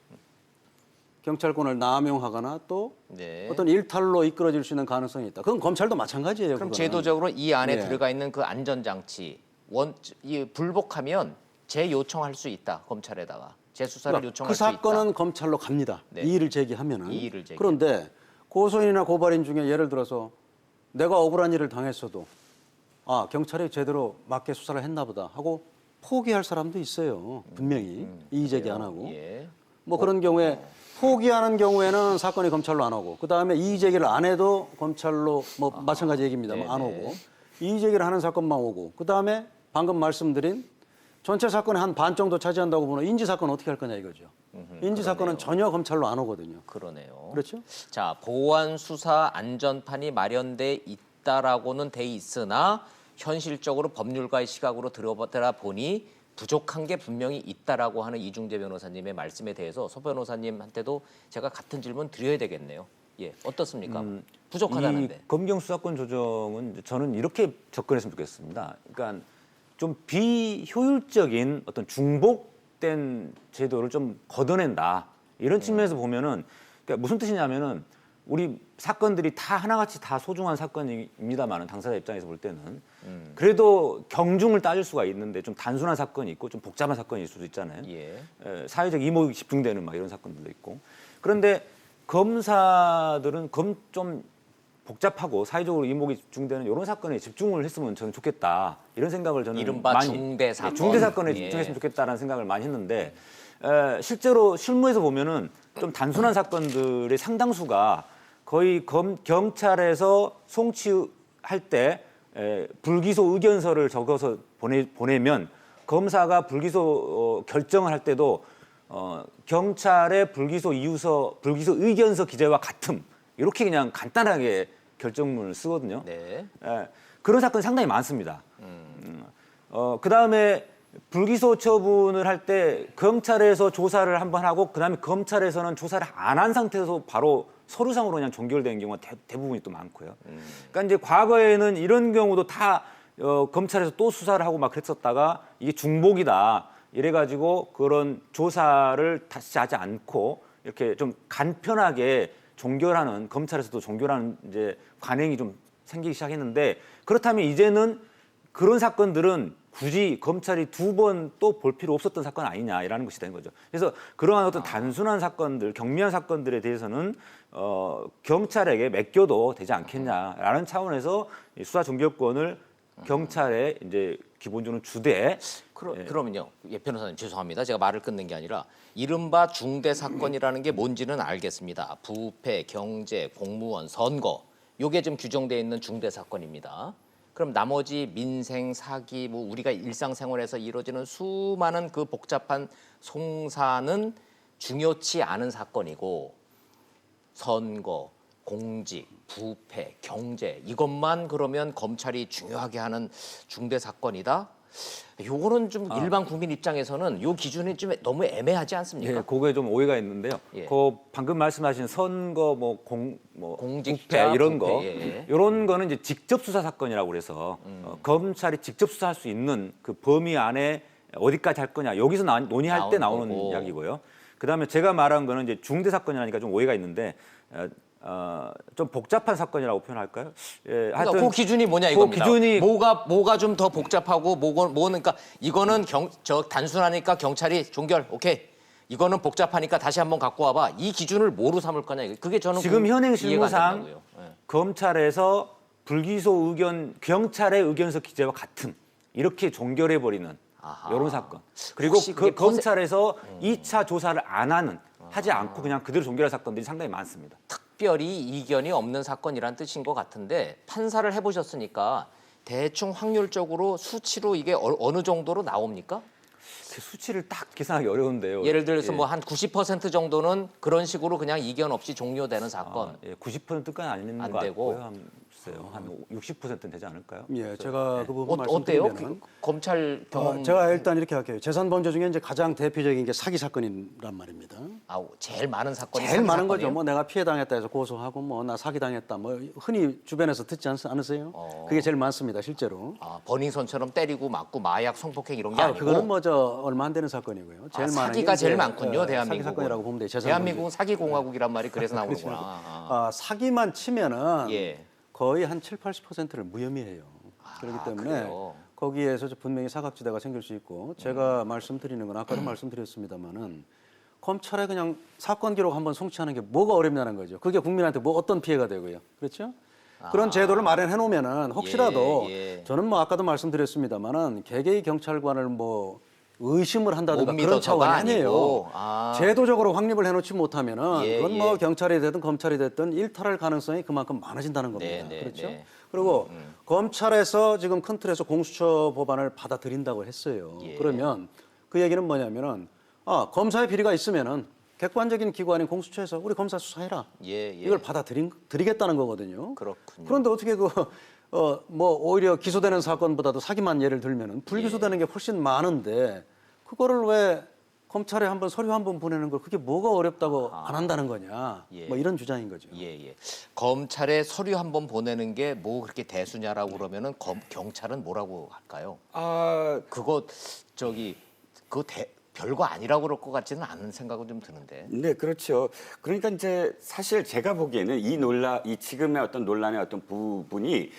S4: 경찰권을 남용하거나 또
S1: 네.
S4: 어떤 일탈로 이끌어질 수 있는 가능성이 있다. 그건 검찰도 마찬가지예요.
S1: 그럼
S4: 그거는.
S1: 제도적으로 이 안에
S4: 예.
S1: 들어가 있는 그 안전장치 이 불복하면 재요청할 수 있다. 검찰에다가 재수사를
S4: 그러니까
S1: 요청할
S4: 그
S1: 수 있다.
S4: 사건은 검찰로 갑니다.
S1: 네.
S4: 이의를 제기하면은.
S1: 이의를 제기하면.
S4: 그런데 고소인이나 고발인 중에 예를 들어서 내가 억울한 일을 당했어도 아 경찰이 제대로 맞게 수사를 했나 보다 하고 포기할 사람도 있어요. 분명히 이의 제기 안 하고.
S1: 예.
S4: 뭐 그런 경우에 포기하는 경우에는 사건이 검찰로 안 오고 그다음에 이의 제기를 안 해도 검찰로 뭐 마찬가지 얘기입니다만 안
S1: 네네.
S4: 오고 이의 제기를 하는 사건만 오고 그다음에 방금 말씀드린 전체 사건의 한 반 정도 차지한다고 보면 인지 사건 어떻게 할 거냐 이거죠. 인지 사건은 전혀 검찰로 안 오거든요.
S1: 그러네요.
S4: 그렇죠?
S1: 자, 보안 수사 안전판이 마련돼 있다라고는 돼 있으나 현실적으로 법률가의 시각으로 들어보다 보니 부족한 게 분명히 있다라고 하는 이중재 변호사님의 말씀에 대해서 소 변호사님한테도 제가 같은 질문 드려야 되겠네요. 예, 어떻습니까? 부족하다는데.
S5: 이 검경 수사권 조정은 저는 이렇게 접근했으면 좋겠습니다. 그러니까 좀 비효율적인 어떤 중복된 제도를 좀 걷어낸다. 이런 측면에서 보면은 그러니까 무슨 뜻이냐면은 우리 사건들이 다 하나같이 다 소중한 사건입니다만은 당사자 입장에서 볼 때는 그래도 경중을 따질 수가 있는데 좀 단순한 사건이 있고 좀 복잡한 사건일 수도 있잖아요.
S1: 예.
S5: 사회적 이목이 집중되는 막 이런 사건들도 있고 그런데 검사들은 좀 복잡하고 사회적으로 이목이 집중되는 이런 사건에 집중을 했으면 저는 좋겠다 이런 생각을 저는
S1: 이른바
S5: 많이
S1: 중대 사건.
S5: 중대 사건에
S1: 예.
S5: 집중했으면 좋겠다라는 생각을 많이 했는데 실제로 실무에서 보면은 좀 단순한 사건들의 상당수가 거의 경찰에서 송치할 때 불기소 의견서를 적어서 보내면 검사가 불기소 결정을 할 때도 경찰의 불기소 의견서 기재와 같음 이렇게 그냥 간단하게 결정문을 쓰거든요.
S1: 네.
S5: 그런 사건이 상당히 많습니다. 그 다음에 불기소 처분을 할 때 경찰에서 조사를 한번 하고 그다음에 검찰에서는 조사를 안 한 상태에서 바로 서류상으로 그냥 종결되는 경우가 대부분이 또 많고요. 그러니까 이제 과거에는 이런 경우도 다 검찰에서 또 수사를 하고 막 그랬었다가 이게 중복이다. 이래가지고 그런 조사를 다시 하지 않고 이렇게 좀 간편하게 종결하는 검찰에서도 종결하는 이제 관행이 좀 생기기 시작했는데 그렇다면 이제는 그런 사건들은 굳이 검찰이 두 번 또 볼 필요 없었던 사건 아니냐라는 것이 된 거죠. 그래서 그러한 어떤 단순한 사건들, 경미한 사건들에 대해서는 경찰에게 맡겨도 되지 않겠냐라는 차원에서 이 수사 종결권을 경찰에 이제 기본적으로 주되.
S1: 그러면요, 예, 변호사님 죄송합니다. 제가 말을 끊는 게 아니라 이른바 중대 사건이라는 게 뭔지는 알겠습니다. 부패, 경제, 공무원, 선거, 요게 좀 규정되어 있는 중대 사건입니다. 그럼 나머지 민생, 사기, 뭐 우리가 일상생활에서 이루어지는 수많은 그 복잡한 송사는 중요치 않은 사건이고 선거, 공직, 부패, 경제 이것만 그러면 검찰이 중요하게 하는 중대 사건이다. 요거는 좀 일반 국민 입장에서는 요 기준이 좀 너무 애매하지 않습니까?
S5: 예, 그거에 좀 오해가 있는데요.
S1: 예.
S5: 그 방금 말씀하신 선거,
S1: 공직자,
S5: 부패 이런
S1: 부패,
S5: 거,
S1: 예.
S5: 이런 거는 이제 직접 수사 사건이라고 그래서 검찰이 직접 수사할 수 있는 그 범위 안에 어디까지 할 거냐 여기서 논의할 때 나오는
S1: 거고.
S5: 이야기고요. 그다음에 제가 말한 거는 이제 중대 사건이라니까 좀 오해가 있는데. 좀 복잡한 사건이라고 표현할까요? 예,
S1: 그러니까 그 기준이 뭐냐 이겁니다.
S5: 기준이
S1: 뭐가 좀 더 복잡하고 뭐는 그러니까 이거는 단순하니까 경찰이 종결 오케이. 이거는 복잡하니까 다시 한번 갖고 와봐. 이 기준을 뭐로 삼을 거냐. 그게 저는
S5: 지금 현행
S1: 이해가 안
S5: 실무상
S1: 된다고요. 예.
S5: 검찰에서 불기소 경찰의 의견서 기재와 같음 이렇게 종결해 버리는
S1: 아하.
S5: 이런 사건. 그리고
S1: 혹시 그게
S5: 검찰에서 2차 조사를 하지 않고 그냥 그대로 종결할 사건들이 상당히 많습니다.
S1: 특별히 이견이 없는 사건이란 뜻인 것 같은데 판사를 해보셨으니까 대충 확률적으로 수치로 이게 어느 정도로 나옵니까?
S5: 그 수치를 딱 계산하기 어려운데요.
S1: 예를 들어서
S5: 예.
S1: 뭐 한 90% 정도는 그런 식으로 그냥 이견 없이 종료되는 사건.
S5: 90%까지 아니는
S1: 안
S5: 것
S1: 되고.
S5: 같고요. 한 있어요. 한 60%는 되지 않을까요?
S4: 예, 제가 그 부분
S1: 어때요?
S4: 말씀드리면
S1: 검찰 경험
S4: 제가 일단 이렇게 할게요. 재산 번조 중에 이제 가장 대표적인 게 사기 사건이란 말입니다.
S1: 제일 많은 사건이
S4: 제일
S1: 사기
S4: 많은
S1: 사건이에요?
S4: 거죠. 뭐 내가 피해 당했다 해서 고소하고 뭐 나 사기 당했다 뭐 흔히 주변에서 듣지 않으세요? 그게 제일 많습니다, 실제로.
S1: 버닝썬처럼 때리고 맞고 마약 성폭행 이런 게 아니고
S4: 그거는 뭐 저 얼마 안 되는 사건이고요. 제일 많은
S1: 사기가
S4: 게
S1: 제일
S4: 이제,
S1: 많군요, 대한민국은.
S4: 사기 사건이라고 보면 돼요. 재산
S1: 대한민국은 사기 공화국이란 말이 그래서 나오는구나.
S4: 사기만 치면은
S1: 예.
S4: 거의 한 7, 80%를 무혐의해요. 그렇기 때문에
S1: 그래요?
S4: 거기에서 분명히 사각지대가 생길 수 있고 제가 말씀드리는 건 아까도 말씀드렸습니다마는 검찰에 그냥 사건 기록 한번 송치하는 게 뭐가 어렵냐는 거죠. 그게 국민한테 뭐 어떤 피해가 되고요. 그렇죠? 그런 제도를 마련해 놓으면은 혹시라도
S1: 예.
S4: 저는 뭐 아까도 말씀드렸습니다마는 개개의 경찰관을 뭐 의심을 한다든가
S1: 못
S4: 그런
S1: 믿어서가
S4: 차원이 아니에요.
S1: 아니고.
S4: 제도적으로 확립을 해놓지 못하면은
S1: 예,
S4: 그건 뭐
S1: 예.
S4: 경찰이 되든 검찰이 됐든 일탈할 가능성이 그만큼 많아진다는 겁니다.
S1: 네,
S4: 그렇죠?
S1: 네.
S4: 그리고 검찰에서 지금 큰 틀에서 공수처 법안을 받아들인다고 했어요.
S1: 예.
S4: 그러면 그 얘기는 뭐냐면은 검사의 비리가 있으면은 객관적인 기관인 공수처에서 우리 검사 수사해라.
S1: 예.
S4: 이걸 받아들이겠다는 거거든요.
S1: 그렇군요.
S4: 그런데 어떻게 뭐 오히려 기소되는 사건보다도 사기만 예를 들면은 불기소되는 게 훨씬 많은데 그거를 왜 검찰에 한번 서류 한번 보내는 걸 그게 뭐가 어렵다고 안 한다는 거냐.
S1: 예.
S4: 뭐 이런 주장인 거죠.
S1: 예. 검찰에 서류 한번 보내는 게 뭐 그렇게 대수냐라고 그러면은 경찰은 뭐라고 할까요? 그거 별거 아니라고 그럴 것 같지는 않은 생각은 좀 드는데.
S2: 네, 그렇죠. 그러니까 이제 사실 제가 보기에는 이 지금의 어떤 논란의 어떤 부분이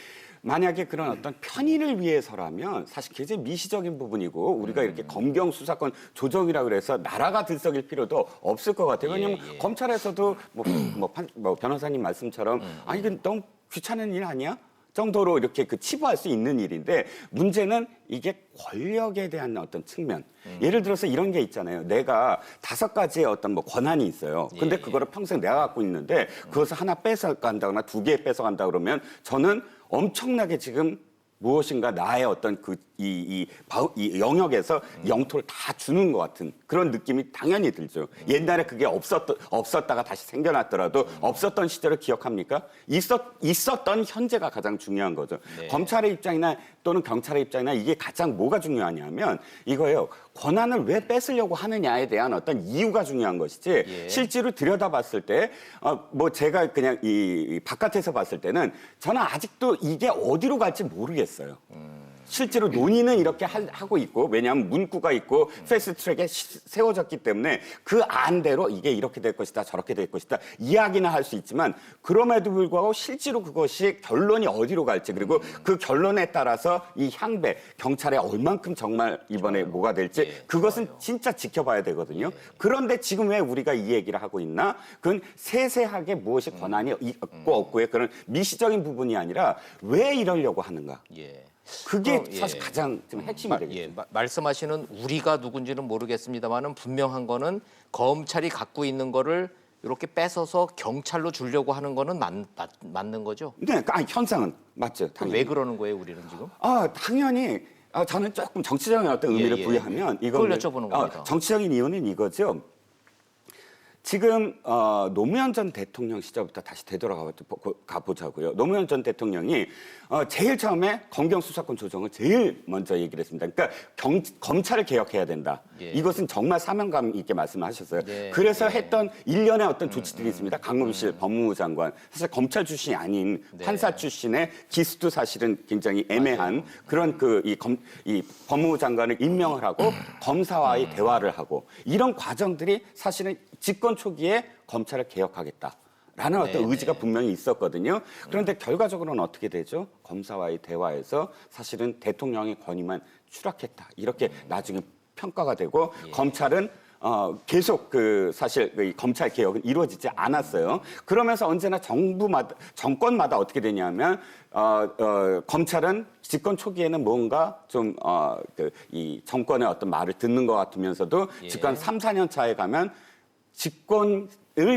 S2: 만약에 그런 어떤 편의를 위해서라면 사실 굉장히 미시적인 부분이고 우리가 이렇게 검경 수사권 조정이라 그래서 나라가 들썩일 필요도 없을 것 같아요. 왜냐하면 검찰에서도 뭐 변호사님 말씀처럼 이건 너무 귀찮은 일 아니야? 정도로 이렇게 치부할 수 있는 일인데 문제는 이게 권력에 대한 어떤 측면. 예를 들어서 이런 게 있잖아요. 내가 5가지의 어떤 뭐 권한이 있어요. 근데 그거를 평생 내가 갖고 있는데 그것을 하나 뺏어간다거나 2개 뺏어간다 그러면 저는 엄청나게 지금 무엇인가 나의 어떤 이 영역에서 영토를 다 주는 것 같은 그런 느낌이 당연히 들죠. 옛날에 그게 없었다가 다시 생겨났더라도 없었던 시절을 기억합니까? 있었던 현재가 가장 중요한 거죠.
S1: 네.
S2: 검찰의 입장이나 또는 경찰의 입장이나 이게 가장 뭐가 중요하냐면 이거예요. 권한을 왜 뺏으려고 하느냐에 대한 어떤 이유가 중요한 것이지 실제로 들여다봤을 때 뭐 제가 그냥 이 바깥에서 봤을 때는 저는 아직도 이게 어디로 갈지 모르겠어요. 실제로 논의는 이렇게 하고 있고 왜냐하면 문구가 있고 패스트트랙에 세워졌기 때문에 그 안대로 이게 이렇게 될 것이다 저렇게 될 것이다 이야기는 할 수 있지만 그럼에도 불구하고 실제로 그것이 결론이 어디로 갈지 그리고 그 결론에 따라서 이 향배 경찰에 얼만큼 정말 이번에 뭐가 될지 그것은 진짜 지켜봐야 되거든요. 그런데 지금 왜 우리가 이 얘기를 하고 있나? 그건 세세하게 무엇이 권한이 있고 없고의 그런 미시적인 부분이 아니라 왜 이러려고 하는가? 그게 사실 가장 좀 핵심이 되겠죠.
S1: 말씀하시는 우리가 누군지는 모르겠습니다만은 분명한 거는 검찰이 갖고 있는 거를 이렇게 뺏어서 경찰로 주려고 하는 거는 맞는 거죠?
S2: 네, 현상은 맞죠. 당연히.
S1: 왜 그러는 거예요, 우리는 지금?
S2: 당연히 저는 조금 정치적인 어떤 의미를 부여하면
S1: 그걸 여쭤보는 겁니다.
S2: 정치적인 이유는 이거죠. 지금 노무현 전 대통령 시절부터 다시 되돌아가 보자고요. 노무현 전 대통령이 제일 처음에 검경 수사권 조정을 제일 먼저 얘기를 했습니다. 그러니까 검찰을 개혁해야 된다. 이것은 정말 사명감 있게 말씀하셨어요. 그래서 했던 일련의 어떤 조치들이 있습니다. 강금실 법무부 장관, 사실 검찰 출신이 아닌 판사 출신의 기수도 사실은 굉장히 애매한 그런 이 법무부 장관을 임명을 하고 검사와의 대화를 하고 이런 과정들이 사실은 집권 초기에 검찰을 개혁하겠다라는 어떤 의지가 분명히 있었거든요. 그런데 결과적으로는 어떻게 되죠? 검사와의 대화에서 사실은 대통령의 권위만 추락했다. 이렇게 나중에 평가가 되고 검찰은 계속 사실 검찰 개혁은 이루어지지 않았어요. 그러면서 언제나 정권마다 어떻게 되냐면 검찰은 집권 초기에는 뭔가 좀 이 정권의 어떤 말을 듣는 것 같으면서도 집권 3, 4년 차에 가면 집권을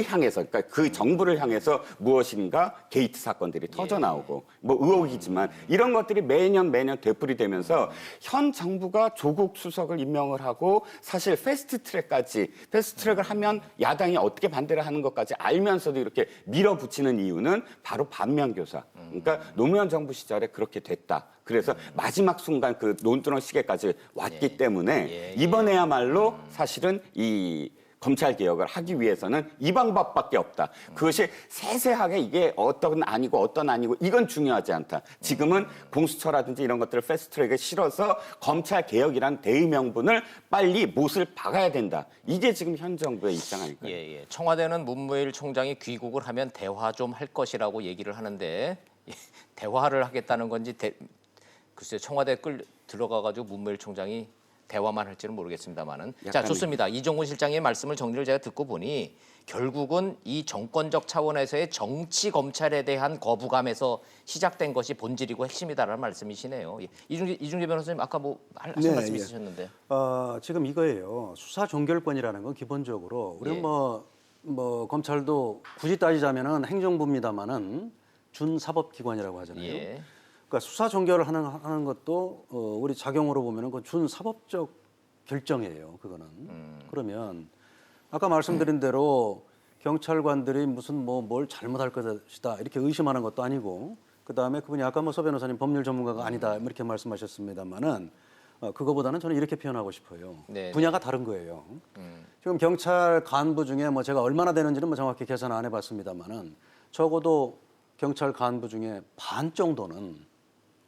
S2: 향해서, 그러니까 그 정부를 향해서 무엇인가 게이트 사건들이 터져 나오고, 뭐 의혹이지만 이런 것들이 매년 되풀이되면서 현 정부가 조국 수석을 임명을 하고 사실 패스트트랙을 하면 야당이 어떻게 반대를 하는 것까지 알면서도 이렇게 밀어붙이는 이유는 바로 반면교사. 그러니까 노무현 정부 시절에 그렇게 됐다. 그래서 마지막 순간 그 논두렁 시계까지 왔기 때문에 이번에야말로 사실은 이 검찰 개혁을 하기 위해서는 이 방법밖에 없다. 그것이 세세하게 이게 어떤 아니고 이건 중요하지 않다. 지금은 공수처라든지 이런 것들을 패스트트랙에 실어서 검찰 개혁이란 대의명분을 빨리 못을 박아야 된다. 이게 지금 현 정부의 입장 아닐까요?
S1: 예. 청와대는 문무일 총장이 귀국을 하면 대화 좀 할 것이라고 얘기를 하는데 대화를 하겠다는 건지 글쎄 청와대 들어가가지고 문무일 총장이 대화만 할지는 모르겠습니다만은. 자, 좋습니다. 이종훈 실장의 말씀을 정리를 제가 듣고 보니 결국은 이 정권적 차원에서의 정치 검찰에 대한 거부감에서 시작된 것이 본질이고 핵심이다라는 말씀이시네요. 예. 이중재 변호사님 아까 뭐 하신 말씀 있으셨는데.
S4: 지금 이거예요. 수사 종결권이라는 건 기본적으로 우리는 뭐 검찰도 굳이 따지자면은 행정부입니다만은 준사법기관이라고 하잖아요.
S1: 예.
S4: 그러니까 수사 종결을 하는 것도 우리 작용으로 보면은 그 준사법적 결정이에요. 그거는. 그러면 아까 말씀드린 대로 경찰관들이 무슨 뭘 잘못할 것이다 이렇게 의심하는 것도 아니고, 그 다음에 그분이 아까 서 변호사님 법률 전문가가 아니다 이렇게 말씀하셨습니다만은 그거보다는 저는 이렇게 표현하고 싶어요.
S1: 네.
S4: 분야가 다른 거예요. 지금 경찰 간부 중에 제가 얼마나 되는지는 정확히 계산 안 해봤습니다만은 적어도 경찰 간부 중에 반 정도는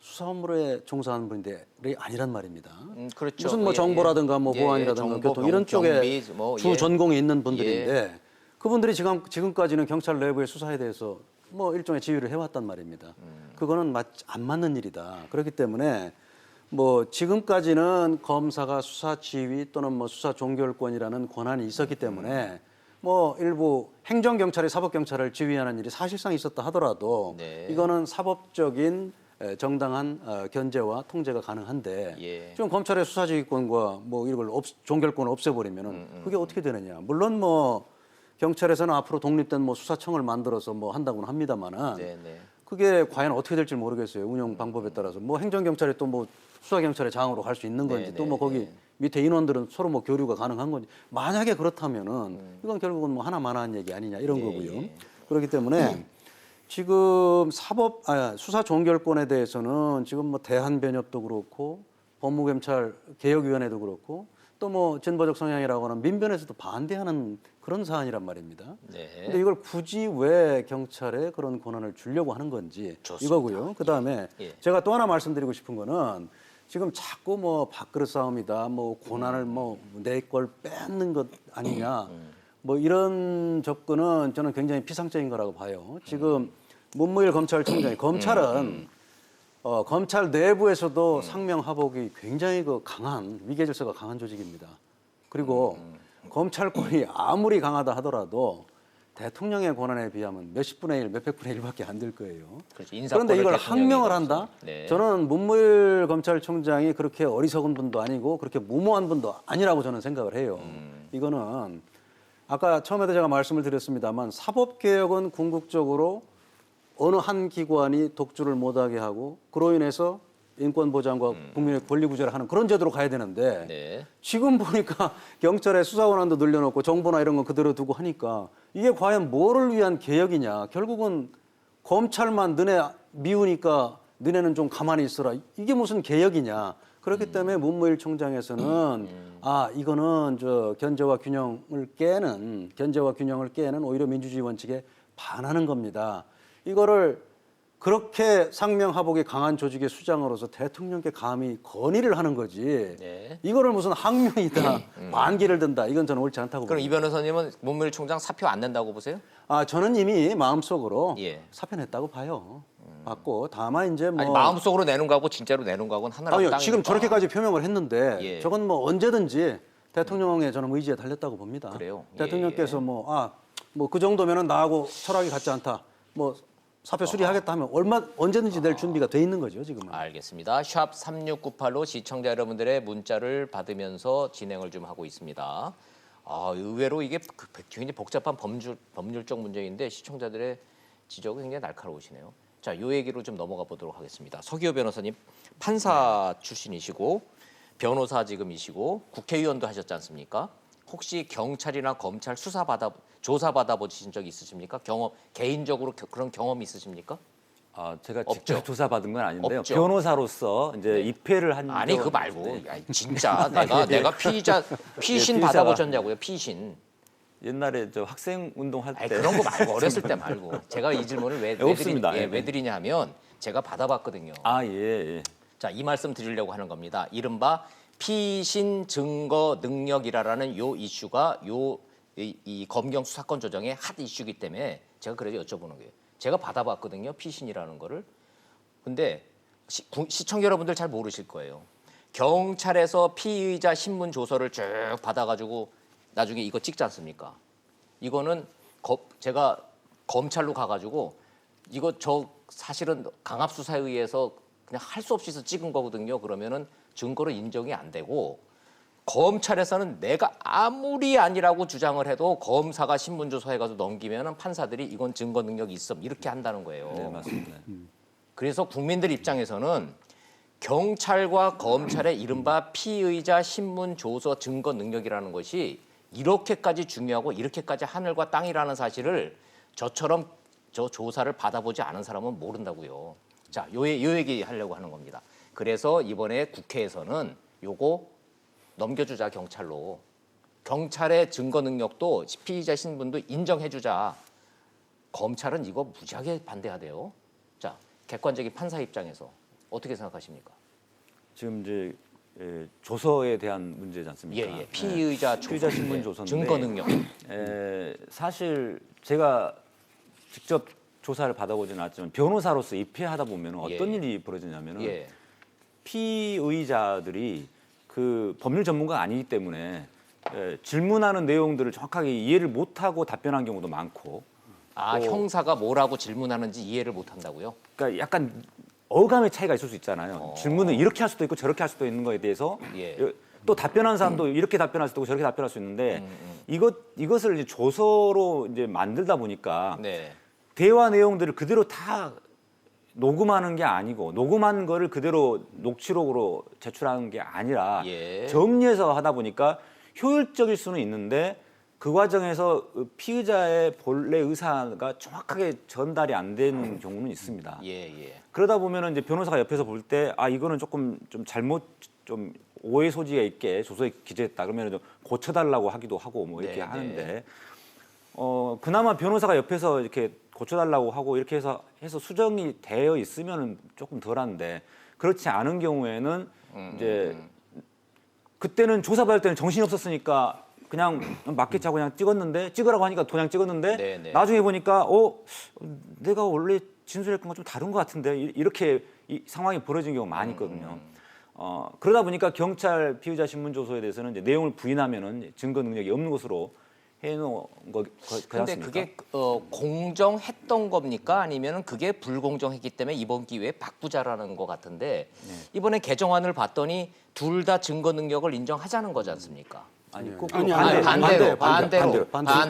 S4: 수사 업무에 종사하는 분들이 아니란 말입니다.
S1: 그렇죠.
S4: 무슨 정보라든가 보안이라든가
S1: 정보,
S4: 교통 이런 쪽에
S1: 경비,
S4: 주 전공이 있는 분들인데 그분들이 지금까지는 경찰 내부의 수사에 대해서 일종의 지휘를 해왔단 말입니다. 그거는 안 맞는 일이다. 그렇기 때문에 지금까지는 검사가 수사 지휘 또는 수사 종결권이라는 권한이 있었기 때문에 일부 행정경찰이 사법경찰을 지휘하는 일이 사실상 있었다 하더라도 이거는 사법적인 정당한 견제와 통제가 가능한데 지금 검찰의 수사지휘권과 이걸 종결권을 없애버리면은 그게 어떻게 되느냐? 물론 경찰에서는 앞으로 독립된 수사청을 만들어서 한다고는 합니다만은 그게 과연 어떻게 될지 모르겠어요. 운영 방법에 따라서 행정경찰이 또 수사경찰의 장으로 갈 수 있는 건지 또 거기 밑에 인원들은 서로 교류가 가능한 건지 만약에 그렇다면은 이건 결국은 하나만한 얘기 아니냐 이런 거고요. 그렇기 때문에. 지금 수사 종결권에 대해서는 지금 대한변협도 그렇고 법무검찰 개혁위원회도 그렇고 또 진보적 성향이라고 하는 민변에서도 반대하는 그런 사안이란 말입니다. 근데 이걸 굳이 왜 경찰에 그런 권한을 주려고 하는 건지 이거고요. 그다음에 제가 또 하나 말씀드리고 싶은 거는 지금 자꾸 밥그릇 싸움이다, 권한을 내 걸 뺏는 것 아니냐. 이런 접근은 저는 굉장히 피상적인 거라고 봐요. 지금 문무일 검찰총장이 검찰은 검찰 내부에서도 상명하복이 굉장히 강한 위계질서가 강한 조직입니다. 그리고 검찰권이 아무리 강하다 하더라도 대통령의 권한에 비하면 몇십분의 1, 몇백분의 1밖에 안 될 거예요.
S1: 그렇죠.
S4: 그런데 이걸 항명을 한다? 저는 문무일 검찰총장이 그렇게 어리석은 분도 아니고 그렇게 무모한 분도 아니라고 저는 생각을 해요. 이거는 아까 처음에도 제가 말씀을 드렸습니다만 사법개혁은 궁극적으로 어느 한 기관이 독주를 못하게 하고 그로 인해서 인권 보장과 국민의 권리 구제를 하는 그런 제도로 가야 되는데 지금 보니까 경찰의 수사 권한도 늘려놓고 정보나 이런 건 그대로 두고 하니까 이게 과연 뭐를 위한 개혁이냐. 결국은 검찰만 너네 미우니까 너네는 좀 가만히 있어라. 이게 무슨 개혁이냐. 그렇기 때문에 문무일 총장에서는 이거는 견제와 균형을 깨는 오히려 민주주의 원칙에 반하는 겁니다. 이거를 그렇게 상명하복이 강한 조직의 수장으로서 대통령께 감히 건의를 하는 거지. 이거를 무슨 항명이다, 반기를 든다. 이건 저는 옳지 않다고
S1: 그럼
S4: 봅니다.
S1: 이 변호사님은 문무일 총장 사표 안 낸다고 보세요?
S4: 저는 이미 마음속으로 사표 냈다고 봐요. 받고 다만 이제
S1: 아니, 마음속으로 내는 거하고 진짜로 내는 거하고는 하나라고.
S4: 아니요, 지금 저렇게까지 표명을 했는데 저건 언제든지 대통령의 저는 의지에 달렸다고 봅니다.
S1: 그래요?
S4: 대통령께서 그 정도면은 나하고 철학이 같지 않다. 사표 수리하겠다 하면 언제든지 낼 준비가 돼 있는 거죠, 지금은.
S1: 알겠습니다. 샵 3698로 시청자 여러분들의 문자를 받으면서 진행을 좀 하고 있습니다. 의외로 이게 굉장히 복잡한 법률적 문제인데 시청자들의 지적이 굉장히 날카로우시네요. 자, 요 얘기로 좀 넘어가 보도록 하겠습니다. 서기호 변호사님 판사 출신이시고 변호사 지금이시고 국회의원도 하셨지 않습니까? 혹시 경찰이나 검찰 조사 받아 보신 적 있으십니까? 개인적으로 그런 경험이 있으십니까?
S5: 제가
S1: 없죠.
S5: 직접 조사받은 건 아닌데요.
S1: 없죠.
S5: 변호사로서 이제 입회를 한
S1: 아니 그거
S5: 적은
S1: 말고
S5: 있는데
S1: 야, 진짜 내가 피신
S5: 피의자가.
S1: 받아보셨냐고요? 피신.
S5: 옛날에 저 학생 운동할
S1: 아니,
S5: 때
S1: 그런 거 말고 어렸을 때 말고 제가 이 질문을 왜
S5: 없습니다.
S1: 왜 드리냐 하면 제가 받아봤거든요.
S5: 예.
S1: 자, 이 말씀 드리려고 하는 겁니다. 이른바 피신 증거 능력이라는 요 이슈가 이 검경 수사권 조정의 핫 이슈이기 때문에 제가 그래서 여쭤보는 거예요. 제가 받아봤거든요. 피신이라는 거를. 근데 시청자 여러분들 잘 모르실 거예요. 경찰에서 피의자 신문 조서를 쭉 받아가지고 나중에 이거 찍지 않습니까? 이거는 제가 검찰로 가가지고 이거 사실은 강압 수사에 의해서 그냥 할 수 없이 찍은 거거든요. 그러면은 증거로 인정이 안 되고 검찰에서는 내가 아무리 아니라고 주장을 해도 검사가 신문 조서해가지고 넘기면은 판사들이 이건 증거 능력이 있어 이렇게 한다는 거예요.
S5: 네, 맞습니다.
S1: 그래서 국민들 입장에서는 경찰과 검찰의 이른바 피의자 신문 조서 증거 능력이라는 것이 이렇게까지 중요하고 이렇게까지 하늘과 땅이라는 사실을 저처럼 조사를 받아보지 않은 사람은 모른다고요. 자, 요 얘기 하려고 하는 겁니다. 그래서 이번에 국회에서는 요거 넘겨주자 경찰로. 경찰의 증거 능력도 피의자 신분도 인정해주자. 검찰은 이거 무지하게 반대하대요. 자, 객관적인 판사 입장에서 어떻게 생각하십니까?
S5: 지금 이제 조서에 대한 문제지 않습니까?
S1: 예. 피의자
S5: 신문 조서인데
S1: 증거 능력.
S5: 사실 제가 직접 조사를 받아보지는 않았지만 변호사로서 입회하다 보면 어떤 일이 벌어지냐면은
S1: 예.
S5: 피의자들이 그 법률 전문가가 아니기 때문에 질문하는 내용들을 정확하게 이해를 못하고 답변한 경우도 많고.
S1: 형사가 뭐라고 질문하는지 이해를 못한다고요?
S5: 그러니까 약간 어감의 차이가 있을 수 있잖아요. 질문을 이렇게 할 수도 있고 저렇게 할 수도 있는 거에 대해서
S1: 예.
S5: 또 답변하는 사람도 이렇게 답변할 수도 있고 저렇게 답변할 수 있는데 이것을 이제 조서로 이제 만들다 보니까
S1: 네.
S5: 대화 내용들을 그대로 다 녹음하는 게 아니고 녹음한 거를 그대로 녹취록으로 제출하는 게 아니라
S1: 예.
S5: 정리해서 하다 보니까 효율적일 수는 있는데 그 과정에서 피의자의 본래 의사가 정확하게 전달이 안 되는 경우는 있습니다.
S1: 예.
S5: 그러다 보면은 이제 변호사가 옆에서 볼 때 이거는 조금 좀 잘못 좀 오해 소지가 있게 조서에 기재했다 그러면 좀 고쳐달라고 하기도 하고 뭐 이렇게
S1: 네,
S5: 하는데 그나마 변호사가 옆에서 이렇게 고쳐달라고 하고 이렇게 해서 수정이 되어 있으면은 조금 덜한데 그렇지 않은 경우에는 이제 그때는 조사받을 때는 정신이 없었으니까 그냥 맞게 차고 그냥 찍으라고 하니까 그냥 찍었는데
S1: 네.
S5: 나중에 보니까 내가 원래 진술했던 건 좀 다른 것 같은데 이렇게 이 상황이 벌어진 경우가 많이 있거든요. 그러다 보니까 경찰 피의자 신문 조서에 대해서는 이제 내용을 부인하면은 증거 능력이 없는 것으로 해놓은
S1: 근데 그게 공정했던 겁니까? 아니면은 그게 불공정했기 때문에 이번 기회에 바꾸자라는 것 같은데 이번에 개정안을 봤더니 둘 다 증거 능력을 인정하자는 거지 않습니까?
S5: 아니, 꼭
S2: 아니,
S1: 반대로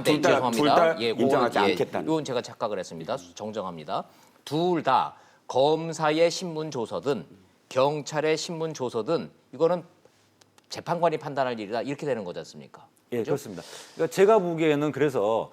S2: 둘 다
S1: 죄송합니다.
S2: 인정하지 않겠다는.
S1: 이건 제가 착각을 했습니다. 정정합니다. 둘 다 검사의 신문 조서든 경찰의 신문 조서든 이거는 재판관이 판단할 일이다 이렇게 되는 거지 않습니까?
S5: 예,
S1: 그죠?
S5: 그렇습니다. 그러니까 제가 보기에는 그래서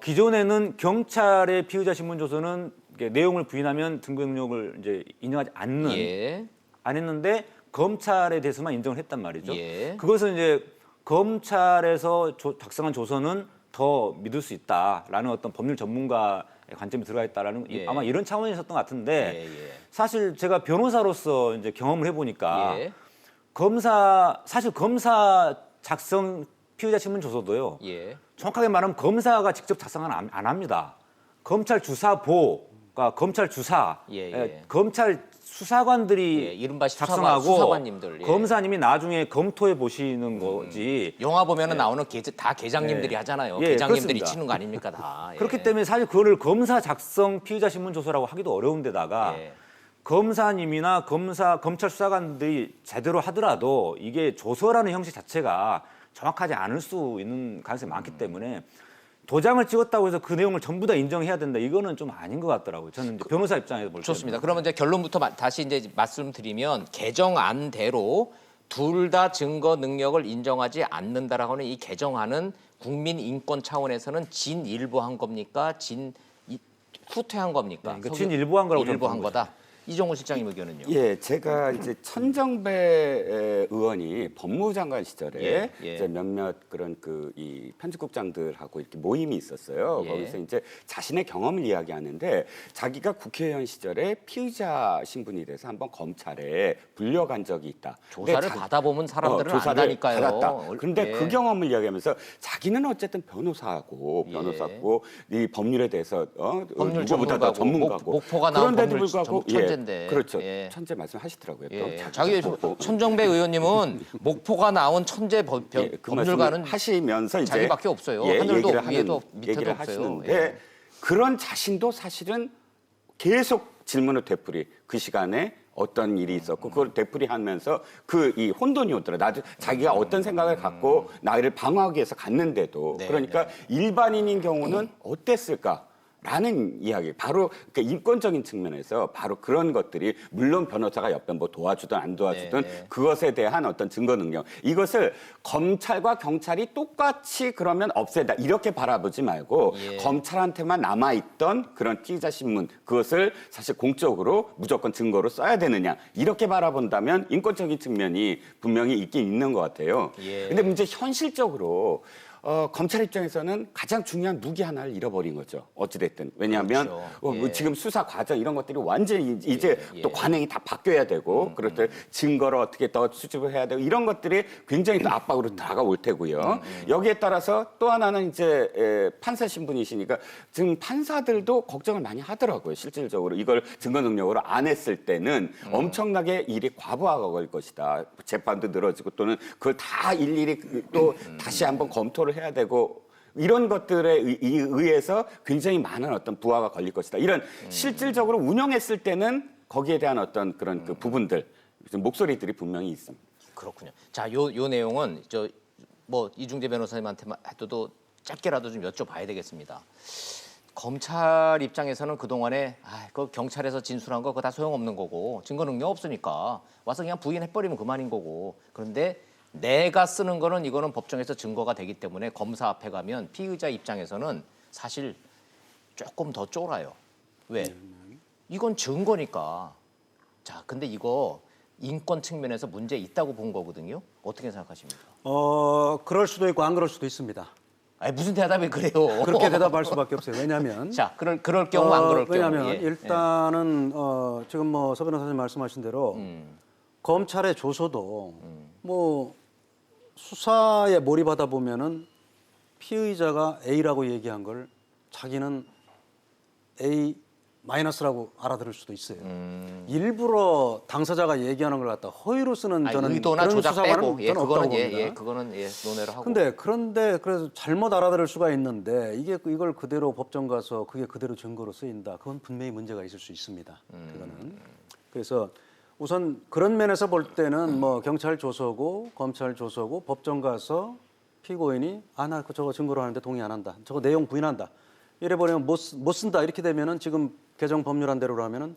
S5: 기존에는 경찰의 피의자 신문 조서는 내용을 부인하면 증거 능력을 이제 인정하지 않는 안 했는데 검찰에 대해서만 인정을 했단 말이죠.
S1: 예.
S5: 그것은 이제 검찰에서 작성한 조서는 더 믿을 수 있다라는 어떤 법률 전문가의 관점이 들어가 있다라는 아마 이런 차원이 있었던 것 같은데 사실 제가 변호사로서 이제 경험을 해보니까 사실 검사 작성 피의자 신문 조서도요. 정확하게 말하면 검사가 직접 작성은 안 합니다. 검찰 주사보가 검찰 주사, 검찰 수사관들이
S1: 이른바
S5: 작성하고
S1: 수사관님들,
S5: 검사님이 나중에 검토해 보시는 거지.
S1: 영화 보면은 나오는 다 계장님들이 하잖아요. 계장님들이
S5: 그렇습니다.
S1: 치는 거 아닙니까 다.
S5: 그렇기 때문에 사실 그거를 검사 작성 피의자 신문 조서라고 하기도 어려운데다가 검사님이나 검찰 수사관들이 제대로 하더라도 이게 조서라는 형식 자체가 정확하지 않을 수 있는 가능성이 많기 때문에 도장을 찍었다고 해서 그 내용을 전부 다 인정해야 된다. 이거는 좀 아닌 것 같더라고요. 저는 이제 변호사 입장에서 볼 때.
S1: 좋습니다. 그러면 이제 결론부터 다시 이제 말씀드리면 개정안대로 둘 다 증거 능력을 인정하지 않는다라고 하는 이 개정안은 국민 인권 차원에서는 진일보한 겁니까? 후퇴한 겁니까?
S5: 네, 그러니까 진일보한 거라고 저는
S1: 일보한
S5: 보는
S1: 거다. 이종호 실장님 의견은요?
S2: 예, 제가 이제 천정배 의원이 법무부 장관 시절에
S1: 예, 예.
S2: 이제 몇몇 그런 이 편집국장들하고 이렇게 모임이 있었어요.
S1: 예.
S2: 거기서 이제 자신의 경험을 이야기하는데 자기가 국회의원 시절에 피의자 신분이 돼서 한번 검찰에 불려간 적이 있다. 근데
S1: 조사를 받아보면 사람들은
S2: 조사를
S1: 안다니까요.
S2: 받았다. 그런데
S1: 예.
S2: 그 경험을 이야기하면서 자기는 어쨌든 변호사고 이 법률에 대해서
S1: 법률
S2: 누구보다 더 전문가고
S1: 목포가 나온
S2: 그런데도
S1: 법률
S2: 불구하고
S1: 천재인데.
S2: 그렇죠.
S1: 예.
S2: 천재 말씀하시더라고요. 또
S1: 예.
S2: 자기
S1: 자기
S2: 보고.
S1: 천정배 의원님은 목포가 나온 천재
S2: 예, 그
S1: 법률가는
S2: 말씀을 하시면서 이제
S1: 자기밖에 없어요. 하늘도 위에도 밑에도
S2: 얘기를
S1: 없어요.
S2: 하시는데
S1: 예.
S2: 그런 자신도 사실은 계속 질문을 되풀이 그 시간에 어떤 일이 있었고 그걸 되풀이하면서 이 혼돈이 오더라. 나도 자기가 어떤 생각을 갖고 나를 방어하기 위해서 갔는데도
S1: 네,
S2: 그러니까 일반인인 경우는 어땠을까? 라는 이야기, 바로 그러니까 인권적인 측면에서 바로 그런 것들이 물론 변호사가 옆에 뭐 도와주든 안 도와주든
S1: 네.
S2: 그것에 대한 어떤 증거 능력 이것을 검찰과 경찰이 똑같이 그러면 없애다 이렇게 바라보지 말고
S1: 예.
S2: 검찰한테만 남아있던 그런 피의자 신문 그것을 사실 공적으로 무조건 증거로 써야 되느냐 이렇게 바라본다면 인권적인 측면이 분명히 있긴 있는 것 같아요.
S1: 예.
S2: 근데 문제 현실적으로 검찰 입장에서는 가장 중요한 무기 하나를 잃어버린 거죠. 어찌됐든. 왜냐하면
S1: 그렇죠. 예.
S2: 지금 수사 과정 이런 것들이 완전히 이제
S1: 예.
S2: 또 관행이 다 바뀌어야 되고 그럴 때 증거를 어떻게 더 수집을 해야 되고 이런 것들이 굉장히 또 압박으로 다가올 테고요. 여기에 따라서 또 하나는 이제 판사 신분이시니까 지금 판사들도 걱정을 많이 하더라고요. 실질적으로 이걸 증거 능력으로 안 했을 때는 엄청나게 일이 과부하가 걸 것이다. 재판도 늘어지고 또는 그걸 다 일일이 또 다시 한번 검토를 해야 되고 이런 것들에 의해서 굉장히 많은 어떤 부하가 걸릴 것이다. 이런 실질적으로 운영했을 때는 거기에 대한 어떤 그런 그 부분들 목소리들이 분명히 있습니다.
S1: 그렇군요. 자, 요 내용은 뭐 이중재 변호사님한테 해도 짧게라도 좀 여쭤봐야 되겠습니다. 검찰 입장에서는 그동안에 그 경찰에서 진술한 거 그거 다 소용없는 거고 증거 능력 없으니까 와서 그냥 부인해버리면 그만인 거고 그런데 내가 쓰는 거는 이거는 법정에서 증거가 되기 때문에 검사 앞에 가면 피의자 입장에서는 사실 조금 더 쫄아요. 왜? 이건 증거니까. 자, 근데 이거 인권 측면에서 문제 있다고 본 거거든요. 어떻게 생각하십니까?
S4: 그럴 수도 있고 안 그럴 수도 있습니다.
S1: 아니, 무슨 대답이 그래요?
S4: 그렇게 대답할 수밖에 없어요. 왜냐하면
S1: 자, 그럴 경우 안 그럴 경우.
S4: 왜냐하면
S1: 예.
S4: 일단은 지금 뭐 서 변호사님 말씀하신 대로 검찰의 조서도 뭐 수사에 몰입하다 보면은 피의자가 A라고 얘기한 걸 자기는 A 마이너스라고 알아들을 수도 있어요. 일부러 당사자가 얘기하는 걸 갖다 허위로 쓰는 저는
S1: 의도나
S4: 그런
S1: 조작
S4: 수사관은
S1: 빼고
S4: 저는 없다고
S1: 그거는
S4: 봅니다.
S1: 그거는 논외로 하고.
S4: 그런데 그래서 잘못 알아들을 수가 있는데 이걸 그대로 법정 가서 그게 그대로 증거로 쓰인다. 그건 분명히 문제가 있을 수 있습니다. 그거는. 그래서 우선 그런 면에서 볼 때는 뭐 경찰 조서고 검찰 조서고 법정 가서 피고인이 나 저거 증거로 하는데 동의 안 한다. 저거 내용 부인한다. 이래 버리면 못 쓴다. 이렇게 되면은 지금 개정 법률안 대로 하면은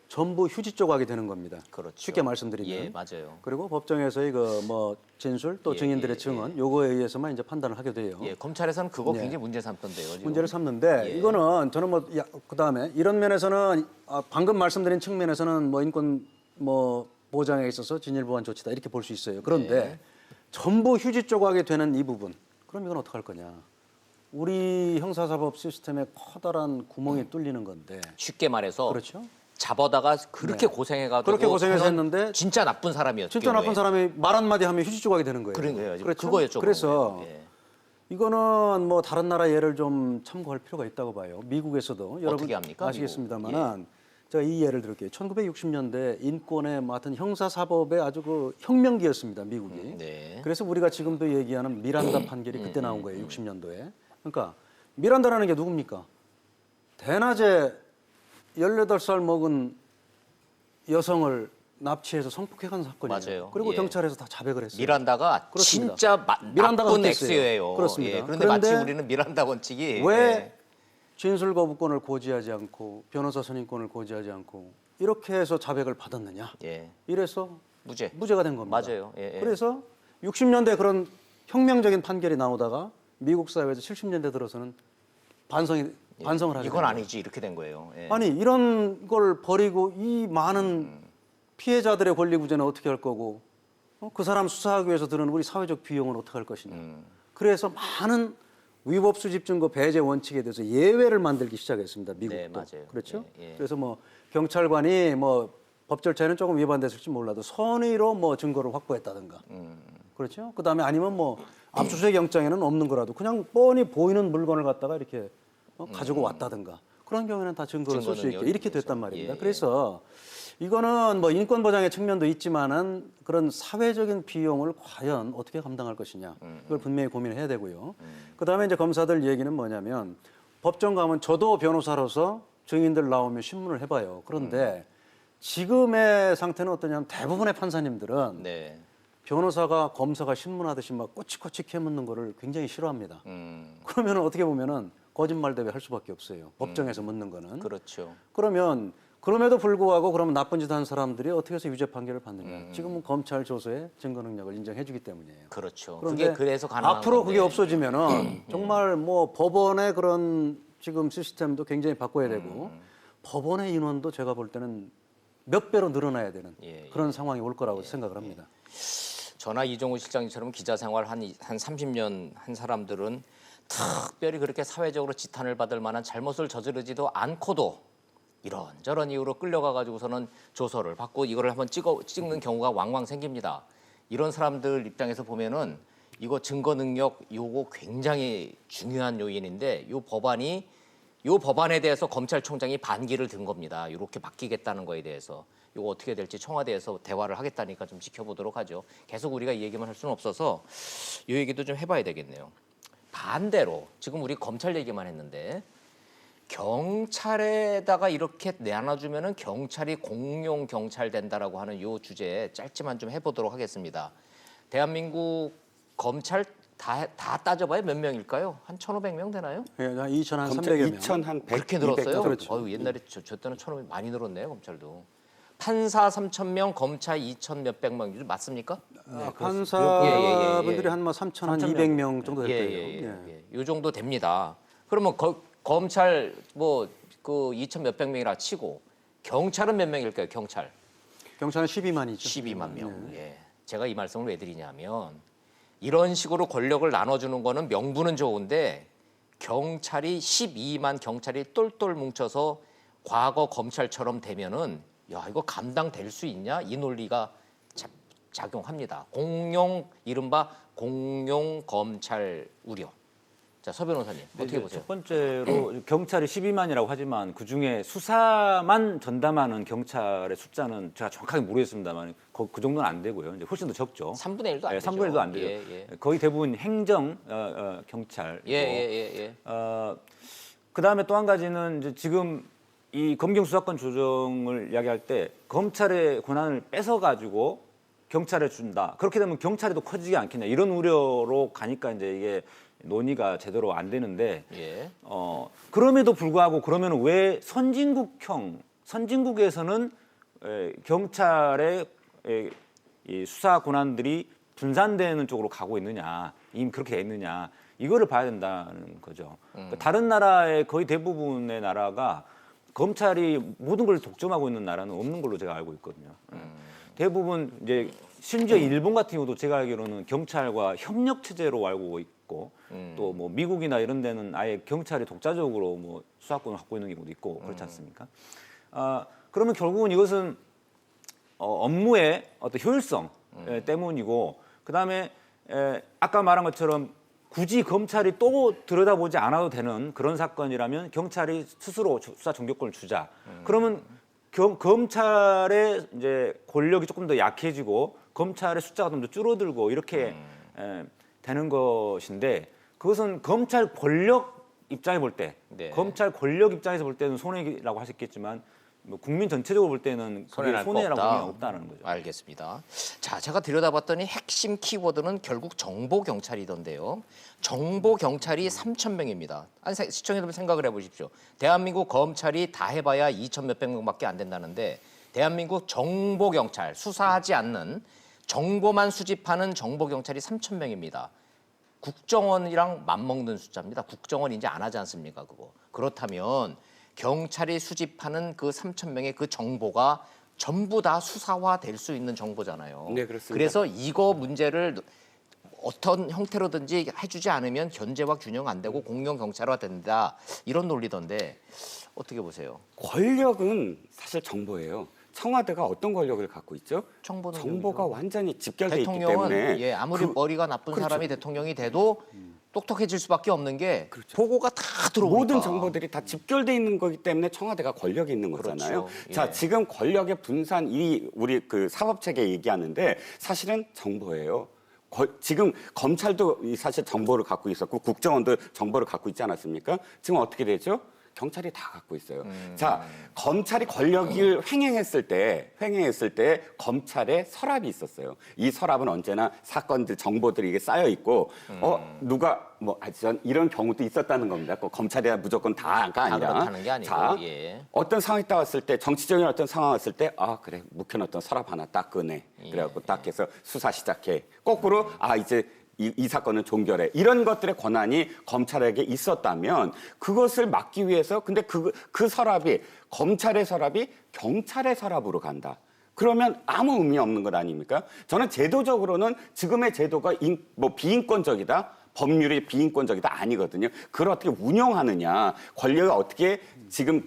S4: 전부 휴지 조각이 되는 겁니다.
S1: 그렇죠.
S4: 쉽게 말씀드리면.
S1: 예, 맞아요.
S4: 그리고 법정에서 이거 뭐 진술 또
S1: 예,
S4: 증인들의
S1: 예,
S4: 증언 요거에 의해서만 이제 판단을 하게 돼요.
S1: 예, 검찰에서는 그거
S4: 네.
S1: 굉장히 문제 삼던데요. 지금.
S4: 문제를 삼는데
S1: 예.
S4: 이거는 저는 뭐 그다음에 이런 면에서는 방금 말씀드린 측면에서는 뭐 인권 뭐 보장에 있어서 진일보한 조치다 이렇게 볼 수 있어요. 그런데
S1: 예.
S4: 전부 휴지 조각이 되는 이 부분. 그럼 이건 어떡할 거냐? 우리 형사사법 시스템에 커다란 구멍이 뚫리는 건데.
S1: 쉽게 말해서
S4: 그렇죠?
S1: 잡아다가 그렇게 고생해가지고
S4: 그렇게 고생해서
S1: 하는
S4: 했는데
S1: 진짜 나쁜 사람이었죠.
S4: 진짜 나쁜 사람이 말 한마디 하면 휴지 조각이 되는 거예요.
S1: 그런 거예요.
S4: 그렇죠?
S1: 그거였죠.
S4: 그래서
S1: 예.
S4: 이거는 뭐 다른 나라 예를 좀 참고할 필요가 있다고 봐요. 미국에서도 여러분
S1: 어떻게 합니까?
S4: 아시겠습니다만은 제가 이 예를 들을게요. 1960년대 인권의 맡은 형사사법의 아주 그 혁명기였습니다. 미국이.
S1: 네.
S4: 그래서 우리가 지금도 얘기하는 미란다 판결이 그때 나온 거예요. 60년도에. 그러니까 미란다라는 게 누굽니까? 대낮에 18살 먹은 여성을 납치해서 성폭행한 사건이에요.
S1: 맞아요.
S4: 그리고
S1: 예.
S4: 경찰에서 다 자백을 했어요.
S1: 미란다가
S4: 그렇습니다.
S1: 진짜
S4: 미란다가
S1: 나쁜
S4: 그랬어요.
S1: 액수예요.
S4: 그렇습니다.
S1: 예, 그런데 마치
S4: 그런데
S1: 우리는 미란다 원칙이
S4: 왜
S1: 예.
S4: 진술 거부권을 고지하지 않고 변호사 선임권을 고지하지 않고 이렇게 해서 자백을 받았느냐?
S1: 예.
S4: 이래서
S1: 무죄.
S4: 무죄가 된 겁니다.
S1: 맞아요. 예, 예.
S4: 그래서 60년대 그런 혁명적인 판결이 나오다가 미국 사회에서 70년대 들어서는 반성을 하게
S1: 이건
S4: 됩니다.
S1: 아니지 이렇게 된 거예요. 예.
S4: 아니 이런 걸 버리고 이 많은 피해자들의 권리 구제는 어떻게 할 거고 그 사람 수사하기 위해서 드는 우리 사회적 비용은 어떻게 할 것이냐. 그래서 많은 위법 수집 증거 배제 원칙에 대해서 예외를 만들기 시작했습니다. 미국도.
S1: 네, 맞아요.
S4: 그렇죠?
S1: 예, 예.
S4: 그래서 뭐 경찰관이 뭐 법 절차에는 조금 위반됐을지 몰라도 선의로 뭐 증거를 확보했다든가. 그렇죠? 그다음에 아니면 뭐 압수수색 영장에는 없는 거라도 그냥 뻔히 보이는 물건을 갖다가 이렇게 가지고 왔다든가. 그런 경우에는 다 증거를 쓸 수 있게
S1: 능력이
S4: 이렇게
S1: 있죠.
S4: 됐단 말입니다.
S1: 예, 예.
S4: 그래서 이거는 뭐 인권 보장의 측면도 있지만은 그런 사회적인 비용을 과연 어떻게 감당할 것이냐 이걸 분명히 고민해야 되고요. 그다음에 이제 검사들 얘기는 뭐냐면 법정 가면 저도 변호사로서 증인들 나오면 신문을 해봐요. 그런데 지금의 상태는 어떠냐면 대부분의 판사님들은
S1: 네.
S4: 변호사가 검사가 신문하듯이 막 꼬치꼬치 캐묻는 거를 굉장히 싫어합니다.
S1: 음.
S4: 그러면 어떻게 보면은 거짓말 대비 할 수밖에 없어요. 법정에서 묻는 거는.
S1: 그렇죠.
S4: 그러면 그럼에도 불구하고 그러면 나쁜 짓 한 사람들이 어떻게 해서 유죄 판결을 받느냐. 지금은 검찰 조서의 증거 능력을 인정해주기 때문이에요.
S1: 그렇죠.
S4: 그런데
S1: 그게 그래서 가능한
S4: 앞으로
S1: 건데.
S4: 그게 없어지면은 정말 뭐 법원의 그런 지금 시스템도 굉장히 바꿔야 되고 법원의 인원도 제가 볼 때는 몇 배로 늘어나야 되는
S1: 예,
S4: 그런 상황이 올 거라고 생각을 합니다.
S1: 저나 이종우 실장님처럼 기자 생활 한 30년 한 사람들은 특별히 그렇게 사회적으로 지탄을 받을 만한 잘못을 저지르지도 않고도 이런저런 이유로 끌려가 가지고서는 조서를 받고 이거를 한번 찍는 경우가 왕왕 생깁니다. 이런 사람들 입장에서 보면은 이거 증거 능력 요거 굉장히 중요한 요인인데 요 법안에 대해서 검찰총장이 반기를 든 겁니다. 이렇게 바뀌겠다는 거에 대해서 이거 어떻게 될지 청와대에서 대화를 하겠다니까 좀 지켜보도록 하죠. 계속 우리가 이 얘기만 할 수는 없어서 이 얘기도 좀 해봐야 되겠네요. 반대로 지금 우리 검찰 얘기만 했는데 경찰에다가 이렇게 나눠주면은 경찰이 공용 경찰 된다라고 하는 요 주제 짧지만 좀 해보도록 하겠습니다. 대한민국 검찰 다 따져봐야 몇 명일까요? 한 1,500명 되나요?
S4: 한 2,300여
S2: 검찰
S4: 명.
S2: 2,100,
S1: 그렇게 늘었어요?
S4: 그렇죠.
S1: 어유 옛날에 저 때는 1,500 많이 늘었네요 검찰도. 판사 3,000명, 검찰 2,000 몇백 명 요즘 맞습니까?
S4: 판사분들이
S1: 예, 예.
S4: 한 뭐 3,200명 정도 될 거예요.
S1: 예. 요 정도 됩니다. 그러면 검찰 뭐 그 2,000 몇백 명이라 치고 경찰은 몇 명일까요? 경찰
S4: 경찰은 12만이죠.
S1: 12만 명. 예. 제가 이 말씀을 왜 드리냐면 이런 식으로 권력을 나눠주는 거는 명분은 좋은데 경찰이 12만 경찰이 똘똘 뭉쳐서 과거 검찰처럼 되면은 야 이거 감당될 수 있냐 이 논리가 작용합니다. 이른바 공용 검찰 우려. 자, 서 변호사님 어떻게 보세요?
S5: 첫 번째로 경찰이 12만이라고 하지만 그중에 수사만 전담하는 경찰의 숫자는 제가 정확하게 모르겠습니다만 그 정도는 안 되고요. 이제 훨씬 더 적죠.
S1: 3분의 1도 안 되죠.
S5: 3분의 1도 안 되죠.
S1: 예.
S5: 거의 대부분 행정 경찰이고
S1: 예.
S5: 그다음에 또 한 가지는 이제 지금 이 검경 수사권 조정을 이야기할 때 검찰의 권한을 뺏어 가지고 경찰에 준다. 그렇게 되면 경찰이 더 커지지 않겠냐. 이런 우려로 가니까 이제 이게 논의가 제대로 안 되는데
S1: 예.
S5: 그럼에도 불구하고 그러면 왜 선진국에서는 경찰의 이 수사 권한들이 분산되는 쪽으로 가고 있느냐, 이미 그렇게 돼 있느냐, 이거를 봐야 된다는 거죠. 그러니까 다른 나라의 거의 대부분의 나라가 검찰이 모든 걸 독점하고 있는 나라는 없는 걸로 제가 알고 있거든요. 대부분 이제 심지어 일본 같은 경우도 제가 알기로는 경찰과 협력 체제로 알고 있고 또 뭐 미국이나 이런 데는 아예 경찰이 독자적으로 뭐 수사권을 갖고 있는 경우도 있고 그렇지 않습니까? 그러면 결국은 이것은 업무의 어떤 효율성 때문이고 그다음에 아까 말한 것처럼 굳이 검찰이 또 들여다보지 않아도 되는 그런 사건이라면 경찰이 스스로 수사 전격권을 주자. 그러면 검찰의 이제 권력이 조금 더 약해지고 검찰의 숫자가 좀 더 줄어들고 이렇게 되는 것인데 그것은 검찰 권력 입장에 볼 때,
S1: 네.
S5: 검찰 권력 입장에서 볼 때는 손해라고 할 수 있겠지만 뭐 국민 전체적으로 볼 때는 그게
S1: 손해날 거
S5: 손해라고
S1: 없다.
S5: 보면 없다는 거죠.
S1: 알겠습니다. 자, 제가 들여다봤더니 핵심 키워드는 결국 정보 경찰이던데요. 정보 경찰이 3,000명입니다. 아니, 시청자 여러분 생각을 해보십시오. 대한민국 검찰이 다 해봐야 2,000 몇백 명밖에 안 된다는데 대한민국 정보 경찰 수사하지 않는 정보만 수집하는 정보 경찰이 3,000명입니다. 국정원이랑 맞먹는 숫자입니다. 국정원 이제 안 하지 않습니까, 그거. 그렇다면 경찰이 수집하는 그 3,000명의 그 정보가 전부 다 수사화될 수 있는 정보잖아요.
S2: 네, 그렇습니다.
S1: 그래서 이거 문제를 어떤 형태로든지 해주지 않으면 견제와 균형 안 되고 공영 경찰화 된다 이런 논리던데 어떻게 보세요?
S2: 권력은 사실 정보예요. 청와대가 어떤 권력을 갖고 있죠?
S1: 정보는
S2: 정보가
S1: 여기죠.
S2: 완전히 집결돼 있기
S1: 대통령은
S2: 때문에
S1: 아무리 머리가 나쁜
S2: 그렇죠.
S1: 사람이 대통령이 돼도 똑똑해질 수밖에 없는 게 보고가 다 들어오니까.
S2: 모든 정보들이 다 집결돼 있는 거기 때문에 청와대가 권력이 있는 거잖아요.
S1: 그렇죠.
S2: 자,
S1: 예.
S2: 지금 권력의 분산 이 우리 그 사법 체계 얘기하는데 사실은 정보예요. 지금 검찰도 사실 정보를 갖고 있었고 국정원도 정보를 갖고 있지 않았습니까? 지금 어떻게 되죠? 경찰이 다 갖고 있어요. 자, 검찰이 권력을 횡행했을 때 검찰에 서랍이 있었어요. 이 서랍은 언제나 사건들, 정보들이 이게 쌓여 있고, 누가 전 이런 경우도 있었다는 겁니다. 검찰이 무조건 다가 아니라.
S1: 그렇다는 게 아니고,
S2: 자,
S1: 예.
S2: 어떤 상황이 딱 왔을 때, 정치적인 어떤 상황 왔을 때, 그래, 묵혀놨던 서랍 하나 딱 꺼내. 그래갖고 딱 해서 수사 시작해. 거꾸로, 이제 이 사건은 종결해. 이런 것들의 권한이 검찰에게 있었다면 그것을 막기 위해서 근데 그 서랍이 검찰의 서랍이 경찰의 서랍으로 간다. 그러면 아무 의미 없는 것 아닙니까? 저는 제도적으로는 지금의 제도가 비인권적이다. 법률이 비인권적이다 아니거든요. 그걸 어떻게 운영하느냐, 권력이 어떻게 지금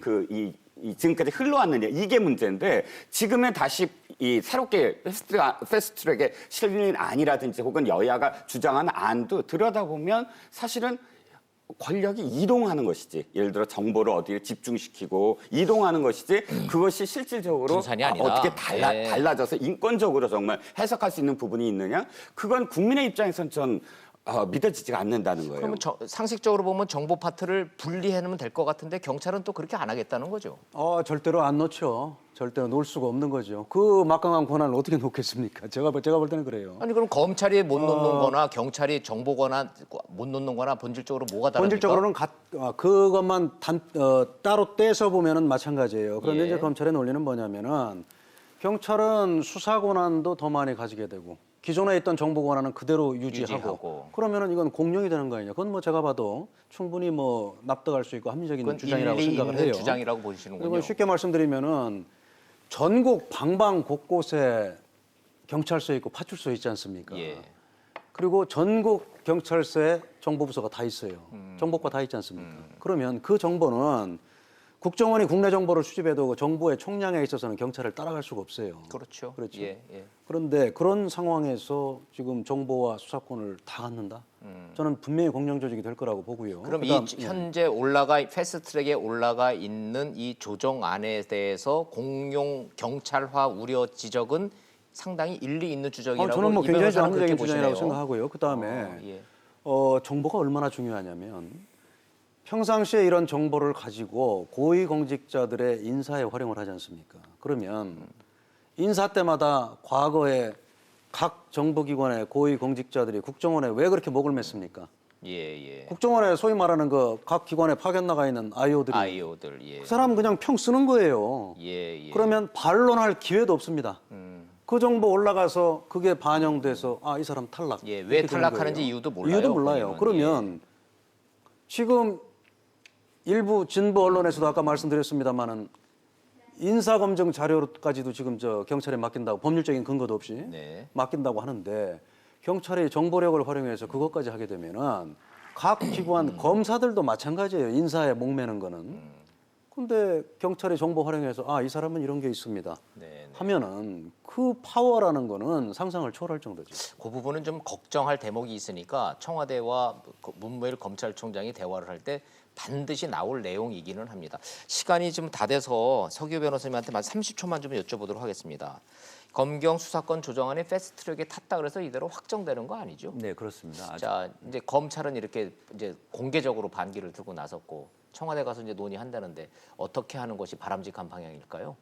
S2: 지금까지 흘러왔느냐 이게 문제인데 지금의 다시 이 새롭게 패스트트랙의 실린 안이라든지 혹은 여야가 주장한 안도 들여다보면 사실은 권력이 이동하는 것이지 예를 들어 정보를 어디에 집중시키고 이동하는 것이지 그것이 실질적으로
S1: 분산이 아니다.
S2: 어떻게
S1: 예.
S2: 달라져서 인권적으로 정말 해석할 수 있는 부분이 있느냐 그건 국민의 입장에서는 전 믿어지지가 않는다는 거예요.
S1: 그러면 상식적으로 보면 정보 파트를 분리해놓으면 될 것 같은데 경찰은 또 그렇게 안 하겠다는 거죠.
S4: 절대로 안 놓죠. 절대로 놓을 수가 없는 거죠. 그 막강한 권한을 어떻게 놓겠습니까? 제가 볼 때는 그래요.
S1: 아니 그럼 검찰이 못 놓는 거나 경찰이 정보 권한 못 놓는 거나 본질적으로 뭐가 다릅니까?
S4: 본질적으로는 그것만 따로 떼서 보면은 마찬가지예요. 그런데
S1: 예.
S4: 이제 검찰의 논리는 뭐냐면은 경찰은 수사 권한도 더 많이 가지게 되고 기존에 있던 정보 권한은 그대로 유지하고. 그러면은 이건 공룡이 되는 거 아니냐? 그건 제가 봐도 충분히 납득할 수 있고 합리적인 주장이라고 생각을 해요.
S1: 주장이라고 보시는군요.
S4: 그리고 쉽게 말씀드리면은 전국 방방 곳곳에 경찰서 있고 파출소 있지 않습니까?
S1: 예.
S4: 그리고 전국 경찰서에 정보부서가 다 있어요. 정보과 다 있지 않습니까? 그러면 그 정보는 국정원이 국내 정보를 수집해도 그 정부의 총량에 있어서는 경찰을 따라갈 수가 없어요.
S1: 그렇죠.
S4: 그렇죠.
S1: 예.
S4: 그런데 그런 상황에서 지금 정보와 수사권을 다 갖는다? 저는 분명히 공영 조직이 될 거라고 보고요.
S1: 그럼
S4: 그다음,
S1: 이 현재 패스트트랙에 올라가 있는 이 조정안에 대해서 공용 경찰화 우려 지적은 상당히 일리 있는 주장이라고
S4: 저는
S1: 이
S4: 굉장히
S1: 변호사는 그렇게
S4: 합리적인 주장이라고
S1: 보시네요.
S4: 생각하고요. 그다음에
S1: 예.
S4: 정보가 얼마나 중요하냐면 평상시에 이런 정보를 가지고 고위공직자들의 인사에 활용을 하지 않습니까? 그러면 인사 때마다 과거에 각 정보기관의 고위공직자들이 국정원에 왜 그렇게 목을 맸습니까?
S1: 예.
S4: 국정원에 소위 말하는 각 기관에 파견 나가 있는 아이오들이
S1: 아이오들. 예.
S4: 그 사람 그냥 평 쓰는 거예요.
S1: 예.
S4: 그러면 반론할 기회도 없습니다. 그 정보 올라가서 그게 반영돼서 이 사람 탈락.
S1: 예.
S4: 이렇게
S1: 왜
S4: 되는
S1: 탈락하는지
S4: 거예요.
S1: 이유도 몰라요.
S4: 이유도 몰라요.
S1: 본인은.
S4: 그러면 지금 일부 진보 언론에서도 아까 말씀드렸습니다마는 인사검증 자료까지도 지금 경찰에 맡긴다고 법률적인 근거도 없이
S1: 네.
S4: 맡긴다고 하는데 경찰이 정보력을 활용해서 그것까지 하게 되면은 각 기관 검사들도 마찬가지예요. 인사에 목매는 거는. 근데 경찰이 정보 활용해서 이 사람은 이런 게 있습니다.
S1: 네.
S4: 하면은 그 파워라는 거는 상상을 초월할 정도죠.
S1: 그 부분은 좀 걱정할 대목이 있으니까 청와대와 문무일 검찰총장이 대화를 할 때 반드시 나올 내용이기는 합니다. 시간이 좀 다 돼서 서기호 변호사님한테 만 30초만 좀 여쭤보도록 하겠습니다. 검경 수사권 조정안이 패스트트랙에 탔다 그래서 이대로 확정되는 거 아니죠?
S5: 네, 그렇습니다.
S1: 자, 이제 검찰은 이렇게 이제 공개적으로 반기를 들고 나섰고 청와대 가서 이제 논의한다는데 어떻게 하는 것이 바람직한 방향일까요?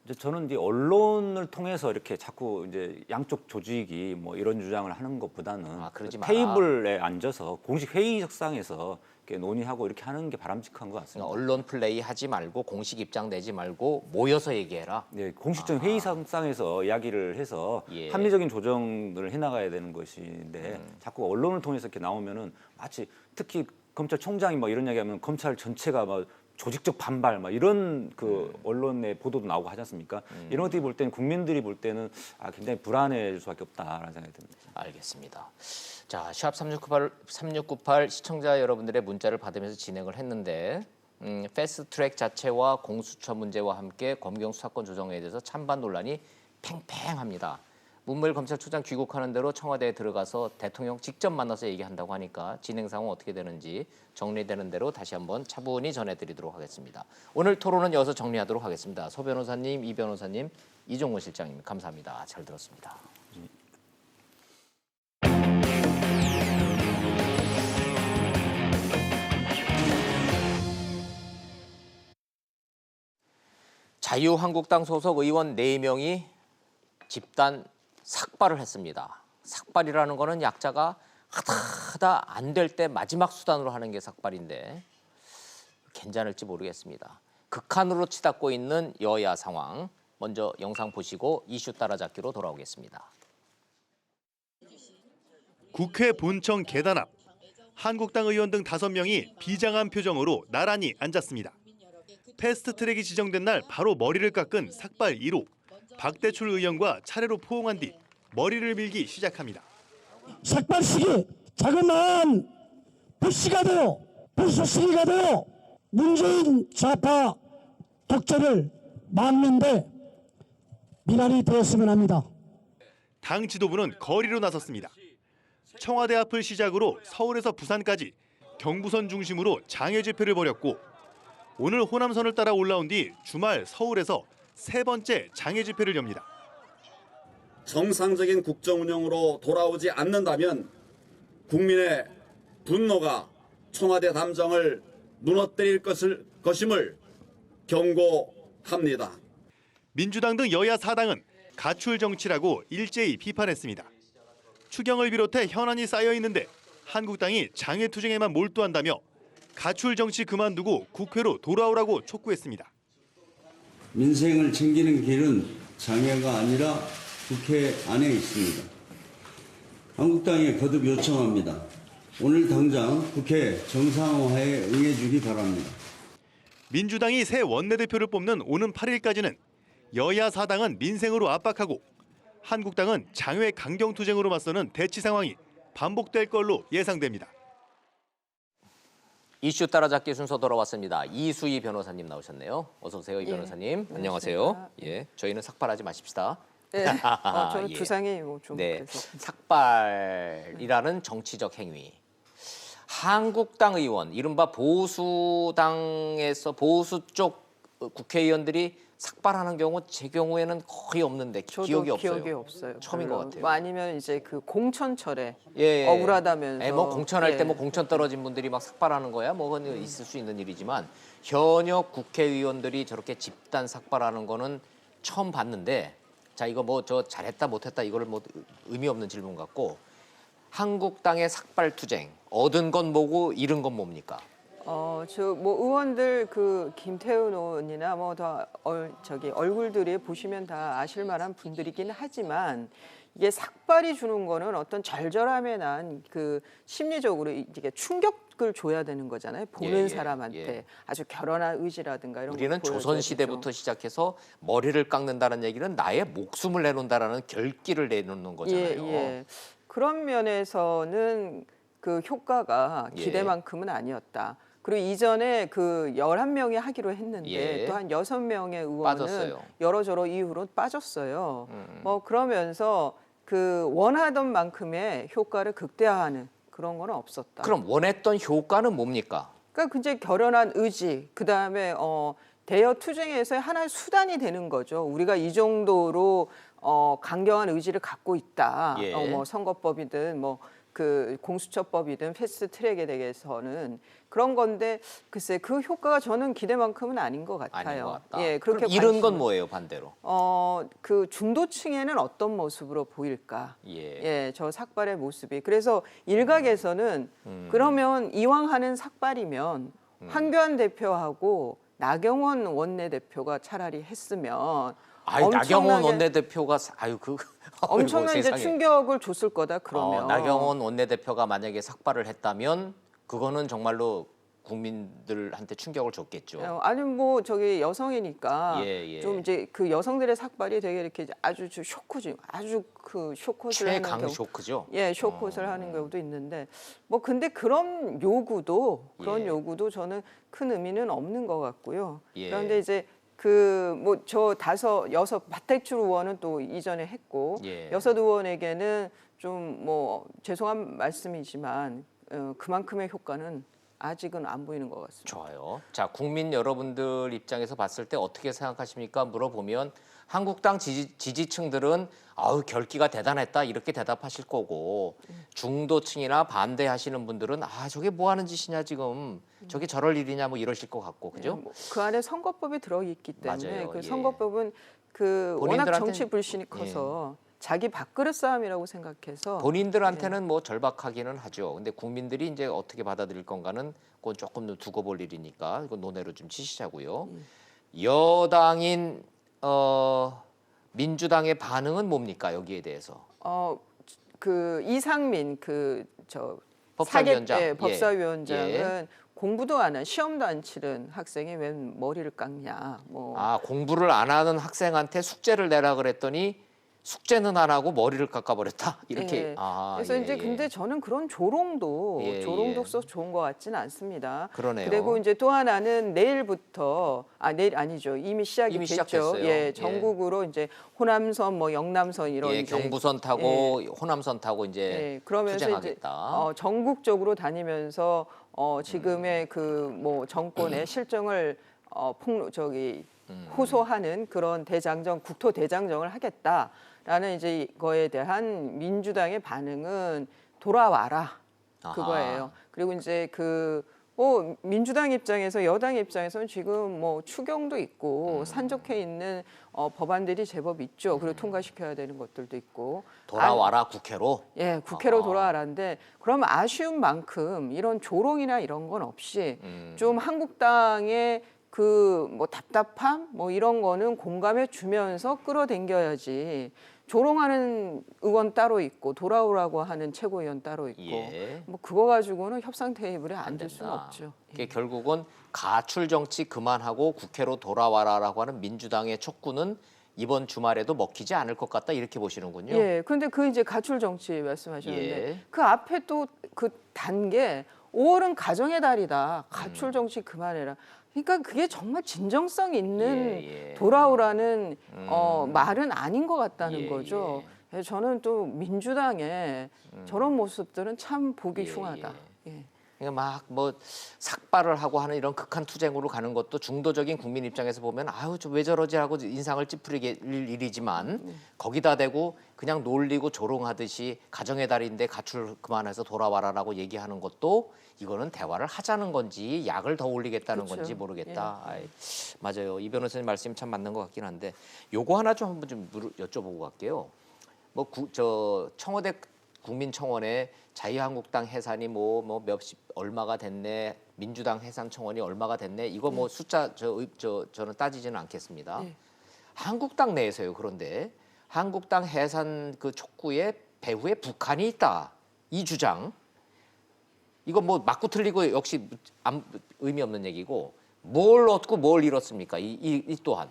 S5: 이제 저는 이제 언론을 통해서 이렇게 자꾸 이제 양쪽 조직이 뭐 이런 주장을 하는 것보다는
S1: 그러지 마라.
S5: 테이블에 앉아서 공식 회의석상에서 이렇게 논의하고 이렇게 하는 게 바람직한 것 같습니다.
S1: 언론 플레이 하지 말고 공식 입장 내지 말고 모여서 얘기해라.
S5: 네, 공식적인 회의석상에서 이야기를 해서
S1: 예.
S5: 합리적인 조정을 해나가야 되는 것인데 자꾸 언론을 통해서 이렇게 나오면은 마치 특히 검찰총장이 뭐 이런 이야기하면 검찰 전체가 막 조직적 반발 막 이런 그 언론의 보도도 나오고 하지 않습니까? 이런 것들이 볼 때는 국민들이 볼 때는 굉장히 불안해질 수밖에 없다라는 생각이 듭니다.
S1: 알겠습니다. 자, 샵 3698 시청자 여러분들의 문자를 받으면서 진행을 했는데 패스트트랙 자체와 공수처 문제와 함께 검경 수사권 조정에 대해서 찬반 논란이 팽팽합니다. 문무일 검찰총장 귀국하는 대로 청와대에 들어가서 대통령 직접 만나서 얘기한다고 하니까 진행 상황 어떻게 되는지 정리되는 대로 다시 한번 차분히 전해드리도록 하겠습니다. 오늘 토론은 여기서 정리하도록 하겠습니다. 소 변호사님, 이 변호사님, 이종훈 실장님 감사합니다. 잘 들었습니다. 자유한국당 소속 의원 4명이 집단 삭발을 했습니다. 삭발이라는 거는 약자가 하다 안 될 때 마지막 수단으로 하는 게 삭발인데 괜찮을지 모르겠습니다. 극한으로 치닫고 있는 여야 상황 먼저 영상 보시고 이슈 따라잡기로 돌아오겠습니다.
S6: 국회 본청 계단 앞 한국당 의원 등 5명이 비장한 표정으로 나란히 앉았습니다. 패스트트랙이 지정된 날 바로 머리를 깎은 삭발 1호 박대출 의원과 차례로 포옹한 뒤 머리를 밀기 시작합니다.
S7: 삭발식이 자그마한 불씨가 되어 불쏘시개가 되어 문재인 좌파 독재를 막는데 미랄이 되었으면 합니다.
S6: 당 지도부는 거리로 나섰습니다. 청와대 앞을 시작으로 서울에서 부산까지 경부선 중심으로 장애 집회를 벌였고 오늘 호남선을 따라 올라온 뒤 주말 서울에서 3번째 장애 집회를 엽니다.
S8: 정상적인 국정 운영으로 돌아오지 않는다면 국민의 분노가 청와대 담정을 무너뜨릴 것임을 경고합니다.
S6: 민주당 등 여야 4당은 가출 정치라고 일제히 비판했습니다. 추경을 비롯해 현안이 쌓여 있는데 한국당이 장애투쟁에만 몰두한다며 가출 정치 그만두고 국회로 돌아오라고 촉구했습니다.
S9: 민생을 챙기는 길은 장애가 아니라 국회 안에 있습니다. 한국당에 거듭 요청합니다. 오늘 당장 국회 정상화에 응해주기 바랍니다.
S6: 민주당이 새 원내대표를 뽑는 오는 8일까지는 여야 4당은 민생으로 압박하고 한국당은 장외 강경투쟁으로 맞서는 대치 상황이 반복될 걸로 예상됩니다.
S1: 이슈 따라잡기 순서 돌아왔습니다. 이수희 변호사님 나오셨네요. 어서 오세요, 이 변호사님. 안녕하세요. 예, 저희는 삭발하지 마십시다.
S10: 네, 저는
S1: 예.
S10: 두상이 좀
S1: 네,
S10: 그래서.
S1: 삭발이라는 정치적 행위. 한국당 의원, 이른바 보수당에서 보수 쪽 국회의원들이 삭발하는 경우 제 경우에는 거의 없는데
S10: 저도
S1: 기억이 없어요.
S10: 기억이 없어요.
S1: 처음인
S10: 별로.
S1: 것 같아요.
S10: 뭐 아니면 이제 그 공천철에
S1: 예.
S10: 억울하다면서.
S1: 예, 뭐 공천할
S10: 예.
S1: 때 뭐 공천 떨어진 분들이 막 삭발하는 거야, 뭐 그건 있을 수 있는 일이지만 현역 국회의원들이 저렇게 집단 삭발하는 거는 처음 봤는데, 자 이거 뭐 저 잘했다 못했다 이거를 뭐 의미 없는 질문 같고, 한국당의 삭발 투쟁 얻은 건 뭐고 잃은 건 뭡니까?
S10: 저 뭐 의원들 그 김태훈 의원이나 뭐 더 얼굴들이 보시면 다 아실 만한 분들이긴 하지만 이게 삭발이 주는 거는 어떤 절절함에 난 그 심리적으로 이게 충격을 줘야 되는 거잖아요. 보는
S1: 예,
S10: 사람한테
S1: 예.
S10: 아주 결연한 의지라든가 이런
S1: 우리는
S10: 걸
S1: 조선
S10: 보여줘야
S1: 시대부터
S10: 되죠.
S1: 시작해서 머리를 깎는다는 얘기는 나의 목숨을 내놓는다라는 결기를 내놓는 거잖아요.
S10: 예. 그런 면에서는 그 효과가
S1: 예.
S10: 기대만큼은 아니었다. 그리고 이전에 그 11명이 하기로 했는데
S1: 예.
S10: 또 한 6명의 의원은
S1: 빠졌어요.
S10: 여러저러 이유로 빠졌어요. 뭐 그러면서 그 원하던 만큼의 효과를 극대화하는 그런 건 없었다.
S1: 그럼 원했던 효과는 뭡니까?
S10: 그러니까 굉장히 결연한 의지, 그다음에 대여 투쟁에서의 하나의 수단이 되는 거죠. 우리가 이 정도로 강경한 의지를 갖고 있다.
S1: 예.
S10: 뭐 선거법이든 뭐 그 공수처법이든 패스트트랙에 대해서는 그런 건데 글쎄 그 효과가 저는 기대만큼은 아닌 것 같아요.
S1: 아닌 것 같다.
S10: 예, 그렇게
S1: 그럼 이런 건
S10: 관심을-
S1: 뭐예요, 반대로?
S10: 그 중도층에는 어떤 모습으로 보일까?
S1: 예.
S10: 예, 저 삭발의 모습이. 그래서 일각에서는 그러면 이왕 하는 삭발이면 황교안 대표하고 나경원 원내대표가 차라리 했으면
S1: 아유, 나경원
S10: 엄청나게-
S1: 원내대표가 아유 그
S10: 엄청난
S1: 아이고,
S10: 이제
S1: 세상에.
S10: 충격을 줬을 거다 그러면.
S1: 나경원 원내대표가 만약에 삭발을 했다면 그거는 정말로 국민들한테 충격을 줬겠죠.
S10: 아니 뭐 저기 여성이니까
S1: 예, 예.
S10: 좀 이제 그 여성들의 삭발이 되게 이렇게 아주 쇼크지 아주 그 쇼컷을 하는
S1: 최강
S10: 경우.
S1: 쇼크죠.
S10: 예, 쇼컷을 하는 경우도 있는데 뭐 근데 그런 요구도 저는 큰 의미는 없는 것 같고요.
S1: 예.
S10: 그런데 이제 그 뭐 저 6 박택출 의원은 또 이전에 했고
S1: 예.
S10: 6 의원에게는 좀 뭐 죄송한 말씀이지만 그만큼의 효과는 아직은 안 보이는 것 같습니다.
S1: 좋아요. 자, 국민 여러분들 입장에서 봤을 때 어떻게 생각하십니까? 물어보면 한국당 지지층들은 아우 결기가 대단했다 이렇게 대답하실 거고 중도층이나 반대하시는 분들은 아 저게 뭐 하는 짓이냐 지금 저게 저럴 일이냐 뭐 이러실 것 같고 그죠?
S10: 그 안에 선거법이 들어있기 때문에
S1: 맞아요.
S10: 그
S1: 예.
S10: 선거법은 그 워낙
S1: 본인들한테는-
S10: 정치 불신이 커서 자기 밥그릇 싸움이라고 생각해서
S1: 본인들한테는 뭐 절박하기는 하죠. 근데 국민들이 이제 어떻게 받아들일 건가는 그건 조금 더 두고 볼 일이니까 이거 논의로 좀 치시자고요. 여당인 민주당의 반응은 뭡니까 여기에 대해서?
S10: 그 이상민 저
S1: 법사위원장. 예.
S10: 법사위원장은 공부도 안 한 시험도 안 치른 학생이 웬 머리를 깎냐. 뭐
S1: 아 공부를 안 하는 학생한테 숙제를 내라 그랬더니 숙제는 안 하고 머리를 깎아버렸다 이렇게.
S10: 예.
S1: 아,
S10: 그래서
S1: 예,
S10: 이제
S1: 예.
S10: 근데 저는 그런 조롱도
S1: 예,
S10: 썩 좋은 것 같지는 않습니다.
S1: 그러네요.
S10: 그리고 이제 또 하나는 내일부터 내일 아니죠 이미 시작이
S1: 이미
S10: 됐죠.
S1: 시작됐어요.
S10: 예,
S1: 예.
S10: 전국으로 이제 호남선 뭐 영남선 이런
S1: 예,
S10: 이제
S1: 경부선 타고 호남선 타고 이제
S10: 예, 그러면서 이제
S1: 투쟁하겠다.
S10: 전국적으로 다니면서 지금의 그 뭐 정권의 실정을 호소하는 그런 국토 대장정을 하겠다라는 이제 이거에 대한 민주당의 반응은 돌아와라 그거예요. 그리고 이제 민주당 입장에서 여당 입장에서는 지금 뭐 추경도 있고 산적해 있는 법안들이 제법 있죠. 그리고 통과시켜야 되는 것들도 있고.
S1: 돌아와라 국회로.
S10: 예, 국회로 돌아와라는데 그럼 아쉬운 만큼 이런 조롱이나 이런 건 없이 좀 한국당의 그 뭐 답답함 뭐 이런 거는 공감해 주면서 끌어당겨야지. 조롱하는 의원 따로 있고 돌아오라고 하는 최고위원 따로 있고
S1: 예.
S10: 뭐 그거 가지고는 협상 테이블에 앉을 수는
S1: 된다.
S10: 없죠.
S1: 그게 결국은 가출 정치 그만하고 국회로 돌아와라라고 하는 민주당의 촉구는 이번 주말에도 먹히지 않을 것 같다 이렇게 보시는군요.
S10: 예, 그런데 그 이제 가출 정치 말씀하셨는데
S1: 예.
S10: 그 앞에 또 그 단계 5월은 가정의 달이다. 가출 정치 그만해라. 그러니까 그게 정말 진정성 있는
S1: 예, 예.
S10: 돌아오라는 말은 아닌 것 같다는
S1: 예,
S10: 거죠. 그래서 저는 또 민주당의 저런 모습들은 참 보기
S1: 예,
S10: 흉하다. 예.
S1: 그러니까 막 뭐 삭발을 하고 하는 이런 극한 투쟁으로 가는 것도 중도적인 국민 입장에서 보면 아유 저 왜 저러지 하고 인상을 찌푸리게 일이지만 거기다 대고 그냥 놀리고 조롱하듯이 가정의 달인데 가출 그만해서 돌아와라라고 얘기하는 것도 이거는 대화를 하자는 건지 약을 더 올리겠다는
S10: 그렇죠.
S1: 건지 모르겠다. 아이, 맞아요. 이 변호사님 말씀이 참 맞는 것 같긴 한데 요거 하나 좀 한번 좀 여쭤보고 갈게요. 뭐 청와대 국민청원에 자유한국당 해산이 뭐 몇십 얼마가 됐네, 민주당 해산 청원이 얼마가 됐네, 이거 뭐 숫자 저는 따지지는 않겠습니다.
S10: 네.
S1: 한국당 내에서요. 그런데 한국당 해산 그 촉구에 배후에 북한이 있다 이 주장, 이거 뭐 맞고 틀리고 역시 의미 없는 얘기고 뭘 얻고 뭘 잃었습니까? 이 또한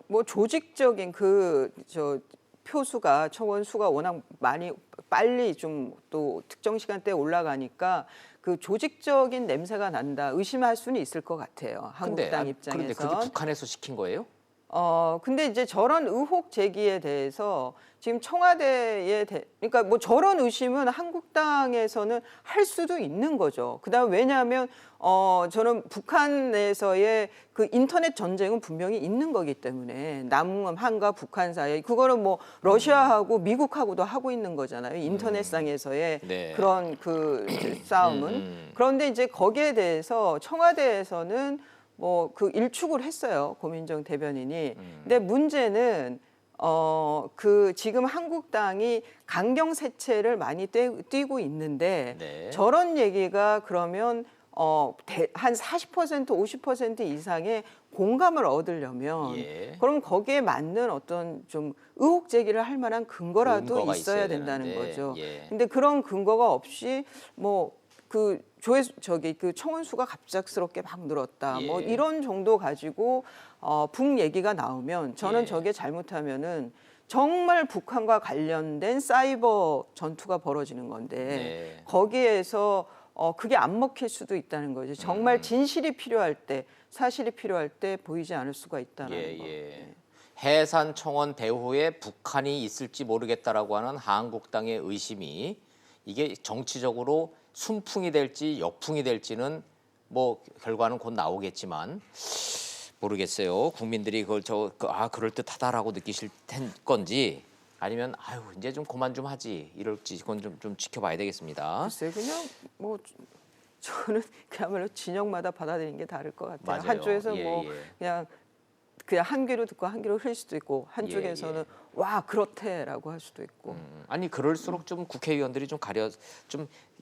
S10: 뭐 조직적인 표수가 청원 수가 워낙 많이 빨리 좀 또 특정 시간대에 올라가니까 그 조직적인 냄새가 난다 의심할 수는 있을 것 같아요. 한국당
S1: 그런데
S10: 입장에서.
S1: 그게 북한에서 시킨 거예요?
S10: 근데 이제 저런 의혹 제기에 대해서 지금 청와대에 그러니까 뭐 저런 의심은 한국당에서는 할 수도 있는 거죠. 그다음 왜냐하면 저는 북한에서의 그 인터넷 전쟁은 분명히 있는 거기 때문에 남한과 북한 사이 그거는 뭐 러시아하고 미국하고도 하고 있는 거잖아요. 인터넷상에서의
S1: 네.
S10: 그런 그 싸움은. 그런데 이제 거기에 대해서 청와대에서는 뭐 그 일축을 했어요. 고민정 대변인이. 근데 문제는 그 지금 한국당이 강경 세체를 많이 띄고 있는데
S1: 네.
S10: 저런 얘기가 그러면 한 40% 50% 이상의 공감을 얻으려면
S1: 예.
S10: 그럼 거기에 맞는 어떤 좀 의혹 제기를 할 만한 근거라도
S1: 근거가
S10: 있어야
S1: 있어야
S10: 된다는
S1: 되는데,
S10: 거죠.
S1: 예.
S10: 근데 그런 근거가 없이 뭐 그 그 청원수가 갑작스럽게 막 늘었다. 뭐
S1: 예.
S10: 이런 정도 가지고 북 얘기가 나오면 저는
S1: 예.
S10: 저게 잘못하면은 정말 북한과 관련된 사이버 전투가 벌어지는 건데
S1: 네.
S10: 거기에서 그게 안 먹힐 수도 있다는 거죠.
S1: 음.
S10: 정말 진실이 필요할 때, 사실이 필요할 때 보이지 않을 수가 있다는
S1: 예,
S10: 거.
S1: 예. 해산 청원 대후에 북한이 있을지 모르겠다라고 하는 한국당의 의심이 이게 정치적으로 순풍이 될지 역풍이 될지는 뭐 결과는 곧 나오겠지만 모르겠어요. 국민들이 그걸 그럴 듯하다라고 느끼실 건지 아니면 아유 이제 좀 그만 좀 하지 이럴지 그건 좀 지켜봐야 되겠습니다.
S10: 글쎄 그냥 뭐 저는 그야말로 진영마다 받아들이는 게 다를 것 같아요.
S1: 맞아요.
S10: 한쪽에서
S1: 예,
S10: 뭐
S1: 예.
S10: 그냥 한 귀로 듣고 한 귀로 흘릴 수도 있고 한쪽에서는
S1: 예.
S10: 와 그렇대라고 할 수도 있고.
S1: 아니 그럴수록 좀 국회의원들이 좀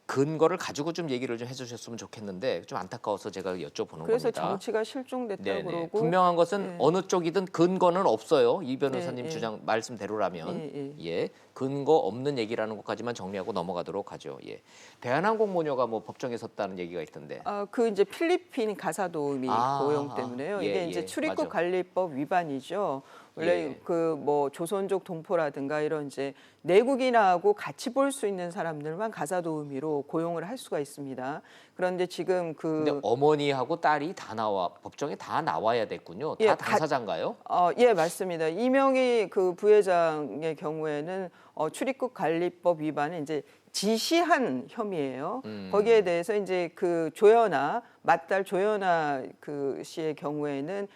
S1: 근거를 가지고 좀 얘기를 좀 해주셨으면 좋겠는데 좀 안타까워서 제가 여쭤보는
S10: 그래서
S1: 겁니다.
S10: 정치가 실종됐다고
S1: 네네.
S10: 그러고
S1: 분명한 것은
S10: 예.
S1: 어느 쪽이든 근거는 없어요. 이 변호사님
S10: 예, 예.
S1: 주장 말씀대로라면
S10: 예,
S1: 예 근거 없는 얘기라는 것까지만 정리하고 넘어가도록 하죠. 예 대한항공 모녀가 뭐 법정에 섰다는 얘기가 있던데.
S10: 그 이제 필리핀 가사 도우미 고용 때문에요.
S1: 예,
S10: 이게 이제
S1: 예,
S10: 출입국
S1: 맞아.
S10: 관리법 위반이죠. 원래
S1: 예.
S10: 그 뭐 조선족 동포라든가 이런 이제 내국인하고 같이 볼 수 있는 사람들만 가사 도우미로 고용을 할 수가 있습니다. 그런데 지금
S1: 근데 어머니하고 딸이 다 법정에 다 나와야 됐군요. 다
S10: 예,
S1: 당사자인가요?
S10: 예, 맞습니다. 이명희 그 부회장의 경우에는 출입국 관리법 위반은 이제 지시한 혐의예요. 거기에 대해서 이제 그 조연아 맏딸 조연아 그 씨의 경우에는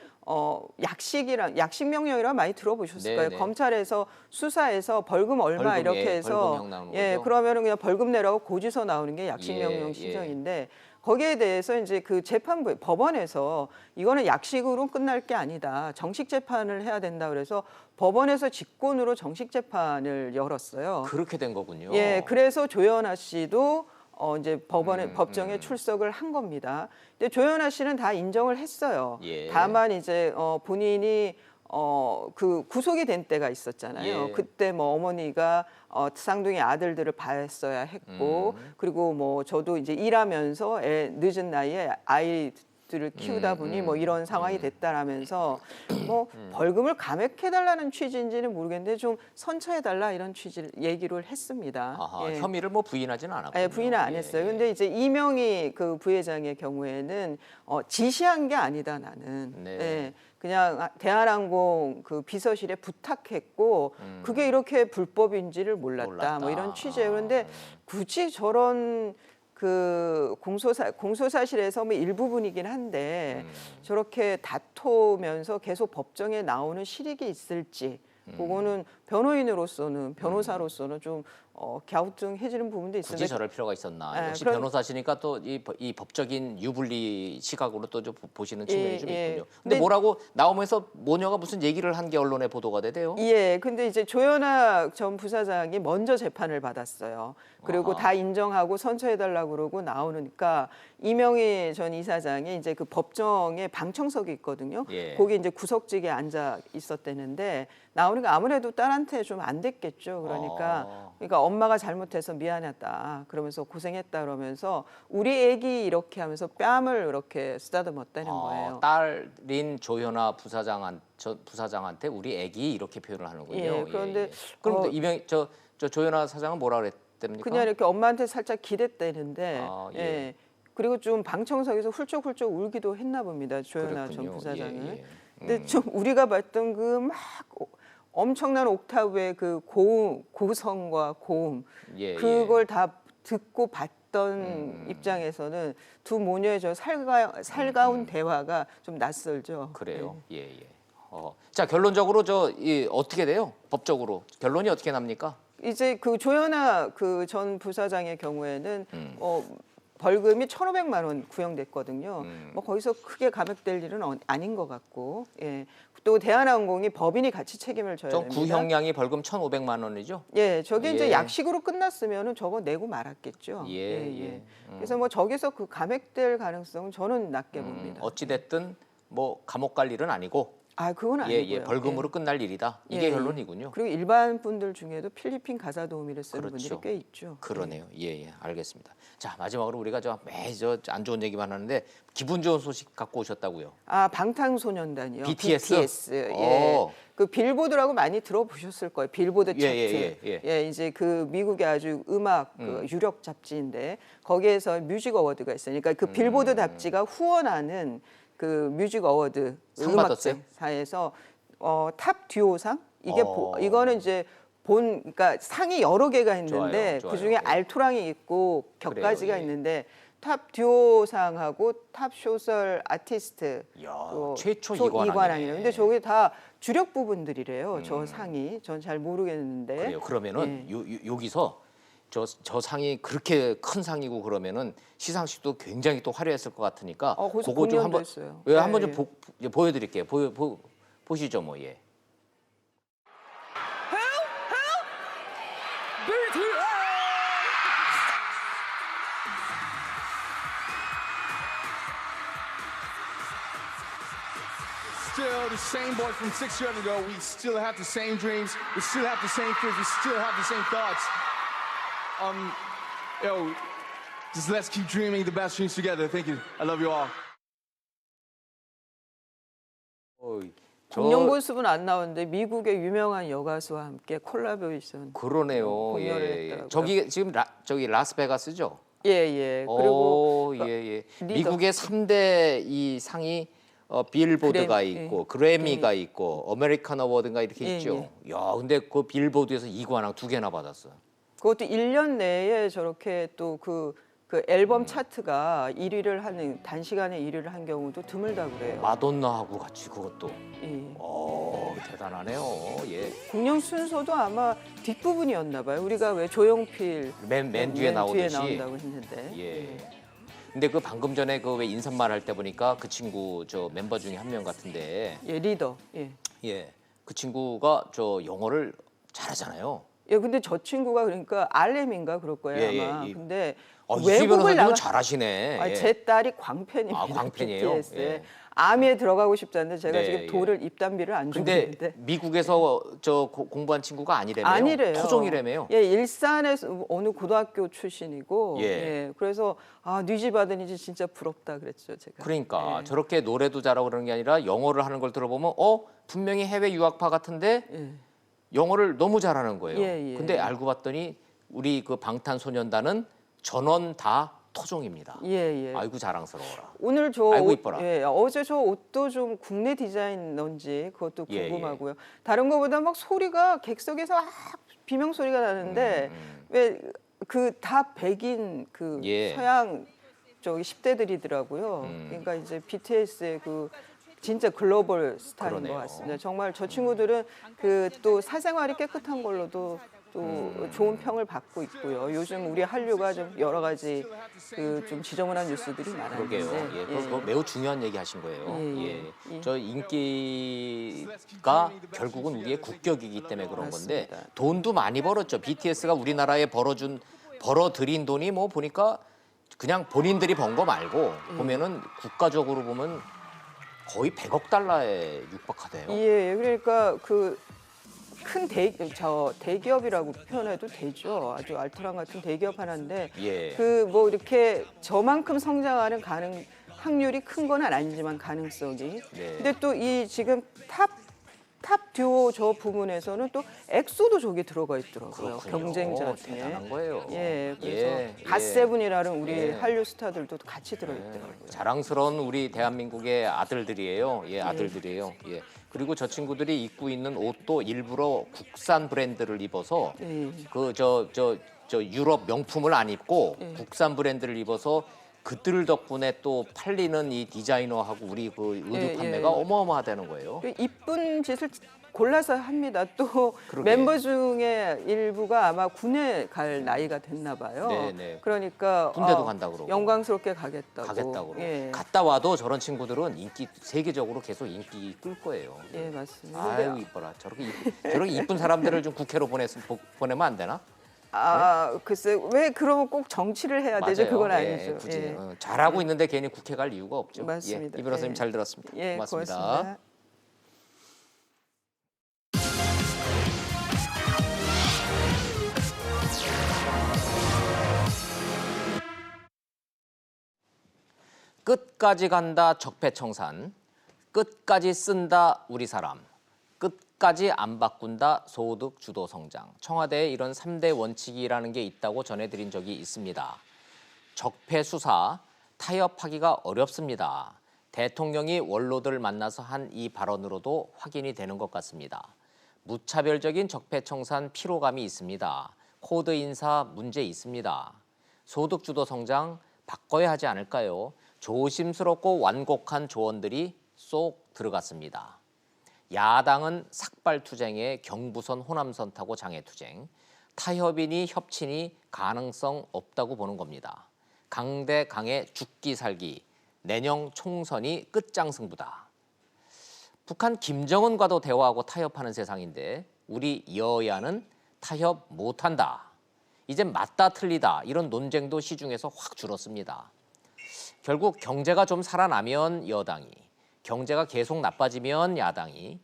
S10: 약식 명령이라 많이 들어보셨을 거예요.
S1: 네네.
S10: 검찰에서 수사해서 벌금 얼마
S1: 벌금,
S10: 이렇게
S1: 예,
S10: 해서
S1: 벌금형 나오는
S10: 예,
S1: 거죠?
S10: 그러면은 그냥 벌금 내라고 고지서 나오는 게 약식
S1: 예,
S10: 명령
S1: 예.
S10: 신청인데 거기에 대해서 이제 그 재판부 법원에서 이거는 약식으로 끝날 게 아니다. 정식 재판을 해야 된다 그래서 법원에서 직권으로 정식 재판을 열었어요.
S1: 그렇게 된 거군요.
S10: 예, 그래서 조연아 씨도 이제 법정에 출석을 한 겁니다. 근데 조연아 씨는 다 인정을 했어요.
S1: 예.
S10: 다만 이제 본인이 그 구속이 된 때가 있었잖아요.
S1: 예.
S10: 그때 뭐 어머니가 쌍둥이 아들들을 봤어야 했고 그리고 뭐 저도 이제 일하면서 늦은 나이에 아이들을 키우다 보니 뭐 이런 상황이 됐다라면서 뭐 벌금을 감액해달라는 취지인지는 모르겠는데 좀 선처해달라 이런 취지 얘기를 했습니다.
S1: 아하,
S10: 예.
S1: 혐의를 뭐 부인하지는 않았군요.
S10: 예, 부인은 안 했어요. 근데 이제 이명희 그 부회장의 경우에는 지시한 게 아니다 나는.
S1: 네.
S10: 예, 그냥 대한항공 그 비서실에 부탁했고 그게 이렇게 불법인지를 몰랐다. 뭐 이런 취지예요. 그런데 굳이 저런 그 공소사실에서 뭐 일부분이긴 한데 저렇게 다투면서 계속 법정에 나오는 실익이 있을지 그거는 변호사로서는 좀 갸우뚱해지는 부분도 있습니다.
S1: 굳이 저럴 필요가 있었나.
S10: 예,
S1: 역시
S10: 그럼-
S1: 변호사시니까 또 이 법적인 유불리 시각으로 또 좀 보시는 측면이 좀
S10: 예.
S1: 있군요. 근데
S10: 근데-
S1: 뭐라고 나오면서 모녀가 무슨 얘기를 한 게 언론에 보도가 되대요?
S10: 예, 근데 이제 조현아 전 부사장이 먼저 재판을 받았어요. 그리고
S1: 아하.
S10: 다 인정하고 선처해달라고 그러고 나오니까 이명희 전 이사장이 이제 그 법정에 방청석이 있거든요.
S1: 예.
S10: 거기 이제 구석지게 앉아 있었대는데 나오니까 아무래도 딸한테 좀 안 됐겠죠. 그러니까 엄마가 잘못해서 미안하다. 그러면서 고생했다 그러면서 우리 애기 이렇게 하면서 뺨을 이렇게 쓰다듬었다는 거예요.
S1: 딸인 조현아 부사장한테 우리 애기 이렇게 표현을 하는군요.
S10: 예, 그런데
S1: 그럼 저 조현아 사장은 뭐라 그랬답니까?
S10: 그냥 이렇게 엄마한테 살짝 기댔대는데
S1: 예.
S10: 예. 그리고 좀 방청석에서 훌쩍훌쩍 울기도 했나 봅니다. 조연아 전
S1: 그렇군요.
S10: 부사장은.
S1: 예,
S10: 근데 좀 우리가 봤던 그 막 엄청난 옥타브의 그 고성과 고음
S1: 예,
S10: 그걸 다 듣고 봤던 입장에서는 두 모녀의 저 살가운 대화가 좀 낯설죠.
S1: 그래요. 예. 자, 결론적으로 어떻게 돼요? 법적으로 결론이 어떻게 납니까?
S10: 이제 그 조현아 그 전 부사장의 경우에는 벌금이 1,500만 원 구형됐거든요. 뭐 거기서 크게 감액될 일은 아닌 것 같고, 예. 또 대한항공이 법인이 같이 책임을 져야
S1: 좀
S10: 됩니다.
S1: 구형량이 벌금 1,500만 원이죠?
S10: 예, 저게 이제
S1: 예.
S10: 약식으로 끝났으면은 저거 내고 말았겠죠.
S1: 예.
S10: 그래서 뭐 저기서 그 감액될 가능성은 저는 낮게 봅니다.
S1: 어찌 됐든 뭐 감옥 갈 일은 아니고
S10: 아, 그건 아니고요.
S1: 벌금으로
S10: 예.
S1: 끝날 일이다. 이게
S10: 예,
S1: 결론이군요.
S10: 그리고 일반 분들 중에도 필리핀 가사 도우미를 쓰는
S1: 그렇죠.
S10: 분들이 꽤 있죠.
S1: 그러네요. 예, 알겠습니다. 자, 마지막으로 우리가 매주 안 좋은 얘기만 하는데 기분 좋은 소식 갖고 오셨다고요.
S10: 아, 방탄소년단이요.
S1: BTS?
S10: 예. 그 빌보드라고 많이 들어보셨을 거예요. 빌보드 차트.
S1: 예.
S10: 이제 그 미국의 아주 음악 그 유력 잡지인데 거기에서 뮤직 어워드가 있어요. 그러니까 그 빌보드 잡지가 후원하는 그 뮤직 어워드
S1: 상 받았어요?
S10: 음악사에서 탑 듀오상 이게 이거는 이제 그러니까 상이 여러 개가 있는데
S1: 좋아요.
S10: 그 중에
S1: 예.
S10: 알토랑이 있고 격가지가
S1: 그래요, 예.
S10: 있는데 탑 듀오상하고 탑 소설 아티스트
S1: 이야,
S10: 또
S1: 최초
S10: 이관왕이에요.
S1: 이관왕이네.
S10: 근데 저게 다 주력 부분들이래요. 저 상이 전 잘 모르겠는데.
S1: 그래요. 그러면은
S10: 예.
S1: 여기서 저 상이 그렇게 큰 상이고 그러면은 시상식도 굉장히 또 화려했을 것 같으니까
S10: 거기서
S1: 그거 좀
S10: 공연도
S1: 한번
S10: 했어요.
S1: 한번
S10: 예,
S1: 좀 보여드릴게요. 보시죠, 뭐 예.
S11: Still the same boy from 6 years ago. We still have the same dreams. We still have the same fears. We still have the same thoughts. Just let's keep dreaming the best dreams together. Thank you. I love you all.
S10: 공룡 모습은 안 나오는데 미국의 유명한 여가수와 함께 콜라보레이션
S1: 그러네요.
S10: 공연을
S1: 예.
S10: 했더라고요.
S1: 저기 지금 저기 라스베가스죠?
S10: 예. 그리고
S1: 예.
S10: 리더.
S1: 미국의 3대 이 상이 빌보드가
S10: 그래미,
S1: 있고 그래미가 있고 아메리칸 어워드인가 이렇게
S10: 예,
S1: 있죠. 야, 근데 그 빌보드에서 이관왕 2개나 받았어요.
S10: 그것도 1년 내에 저렇게 또 그 앨범 차트가 1위를 하는 단시간에 1위를 한 경우도 드물다 그래요.
S1: 마돈나하고 같이 그것도.
S10: 예.
S1: 대단하네요. 예.
S10: 공연 순서도 아마 뒷부분이었나 봐요. 우리가 왜 조용필
S1: 맨 뒤에 나오듯이.
S10: 나온다고 했는데.
S1: 예. 근데 그 방금 전에 그 왜 인사말 할 때 보니까 그 친구 저 멤버 중에 한 명 같은데.
S10: 예, 리더. 예.
S1: 예. 그 친구가 저 영어를 잘하잖아요.
S10: 예, 근데 저 친구가 그러니까 알렘인가 그럴 거예요,
S1: 예,
S10: 아마.
S1: 예.
S10: 근데
S1: 이수희 변호사님은 잘하시네.
S10: 아,
S1: 예.
S10: 제 딸이 광팬입니다.
S1: 아, 광팬이에요?
S10: BTS에.
S1: 예.
S10: 아미에 들어가고 싶다는데 제가
S1: 네,
S10: 지금
S1: 예.
S10: 돌을 입단비를 안 주고
S1: 근데
S10: 있는데.
S1: 미국에서 공부한 친구가 아니래요.
S10: 아니래요.
S1: 토종이래요.
S10: 예, 일산에서 어느 고등학교 출신이고.
S1: 예.
S10: 그래서 뉘지 받으니지 진짜 부럽다 그랬죠, 제가.
S1: 그러니까
S10: 예.
S1: 저렇게 노래도 잘하고 그러는 게 아니라 영어를 하는 걸 들어보면 분명히 해외 유학파 같은데
S10: 예.
S1: 영어를 너무 잘하는 거예요.
S10: 예.
S1: 근데 알고 봤더니 우리 그 방탄소년단은 전원 다 토종입니다.
S10: 예.
S1: 아이고 자랑스러워라.
S10: 오늘 저
S1: 아이고,
S10: 옷,
S1: 이뻐라.
S10: 예, 어제 저 옷도 좀 국내 디자인인지 그것도
S1: 예,
S10: 궁금하고요. 다른 거보다 막 소리가 객석에서 비명 소리가 나는데 왜 그 다 백인 그
S1: 예.
S10: 서양 저기 10대들이더라고요. 그러니까 이제 BTS의 그 진짜 글로벌 스타인
S1: 그러네요.
S10: 것 같습니다. 정말 저 친구들은 그 또 사생활이 깨끗한 걸로도 또 좋은 평을 받고 있고요. 요즘 우리 한류가 좀 여러 가지 그 좀 지저분한 뉴스들이
S1: 그러게요.
S10: 많았는데
S1: 예, 그거 매우 중요한 얘기 하신 거예요.
S10: 예.
S1: 저 인기가 결국은 우리의 국격이기 때문에 그런 건데
S10: 맞습니다.
S1: 돈도 많이 벌었죠. BTS가 우리나라에 벌어들인 돈이 뭐 보니까 그냥 본인들이 번 거 말고 보면은 국가적으로 보면 거의 100억 달러에 육박하대요.
S10: 예, 그러니까 그 큰 대기업이라고 표현해도 되죠. 아주 알토란 같은 대기업 하나인데
S1: 예.
S10: 그 뭐 이렇게 저만큼 성장하는 확률이 큰 건 아니지만 가능성이.
S1: 네.
S10: 근데 또 이 지금 탑 듀오 저 부분에서는 또 엑소도 저기 들어가 있더라고요.
S1: 그렇군요.
S10: 경쟁자 중에.
S1: 대단한 거예요.
S10: 예, 그래서
S1: 예.
S10: 갓세븐이라는 우리
S1: 예.
S10: 한류 스타들도 같이 들어있더라고요.
S1: 자랑스러운 우리 대한민국의 아들들이에요. 예, 아들들이에요. 예. 그리고 저 친구들이 입고 있는 옷도 일부러 국산 브랜드를 입어서 그 저 유럽 명품을 안 입고 국산 브랜드를 입어서 그들 덕분에 또 팔리는 이 디자이너하고 우리 그 의류 판매가 어마어마하다는 거예요.
S10: 이쁜 짓을 골라서 합니다. 또
S1: 그러게.
S10: 멤버 중에 일부가 아마 군에 갈 나이가 됐나 봐요.
S1: 네네.
S10: 그러니까
S1: 군대도 간다 그러고.
S10: 영광스럽게 가겠다고.
S1: 가겠다고.
S10: 예.
S1: 갔다 와도 저런 친구들은 인기 세계적으로 계속 인기 끌 거예요.
S10: 예, 맞습니다.
S1: 아유 이뻐라. 저렇게 이쁜 사람들을 좀 국회로 보내면 안 되나?
S10: 글쎄 왜 그러면 꼭 정치를 해야 되죠?
S1: 맞아요.
S10: 그건
S1: 예,
S10: 아니죠.
S1: 굳이
S10: 예.
S1: 잘하고 있는데 괜히 국회 갈 이유가 없죠.
S10: 맞습니다.
S1: 예, 이 변호사님
S10: 예.
S1: 잘 들었습니다.
S10: 예,
S1: 고맙습니다.
S10: 고맙습니다.
S1: 끝까지 간다 적폐청산, 끝까지 쓴다 우리 사람, 끝까지 안 바꾼다 소득 주도 성장. 청와대에 이런 3대 원칙이라는 게 있다고 전해드린 적이 있습니다. 적폐 수사, 타협하기가 어렵습니다. 대통령이 원로들 만나서 한 이 발언으로도 확인이 되는 것 같습니다. 무차별적인 적폐청산 피로감이 있습니다. 코드 인사 문제 있습니다. 소득 주도 성장 바꿔야 하지 않을까요? 조심스럽고 완곡한 조언들이 쏙 들어갔습니다. 야당은 삭발투쟁에 경부선 호남선 타고 장애투쟁, 타협이니 협치니 가능성 없다고 보는 겁니다. 강대강의 죽기 살기, 내년 총선이 끝장승부다. 북한 김정은과도 대화하고 타협하는 세상인데 우리 여야는 타협 못한다. 이제 맞다 틀리다 이런 논쟁도 시중에서 확 줄었습니다. 결국 경제가 좀 살아나면 여당이, 경제가 계속 나빠지면 야당이,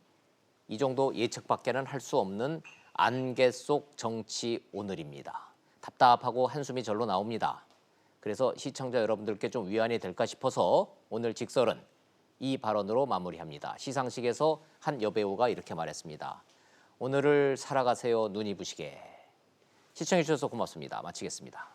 S1: 이 정도 예측밖에는 할 수 없는 안개 속 정치 오늘입니다. 답답하고 한숨이 절로 나옵니다. 그래서 시청자 여러분들께 좀 위안이 될까 싶어서 오늘 직설은 이 발언으로 마무리합니다. 시상식에서 한 여배우가 이렇게 말했습니다. 오늘을 살아가세요 눈이 부시게. 시청해 주셔서 고맙습니다. 마치겠습니다.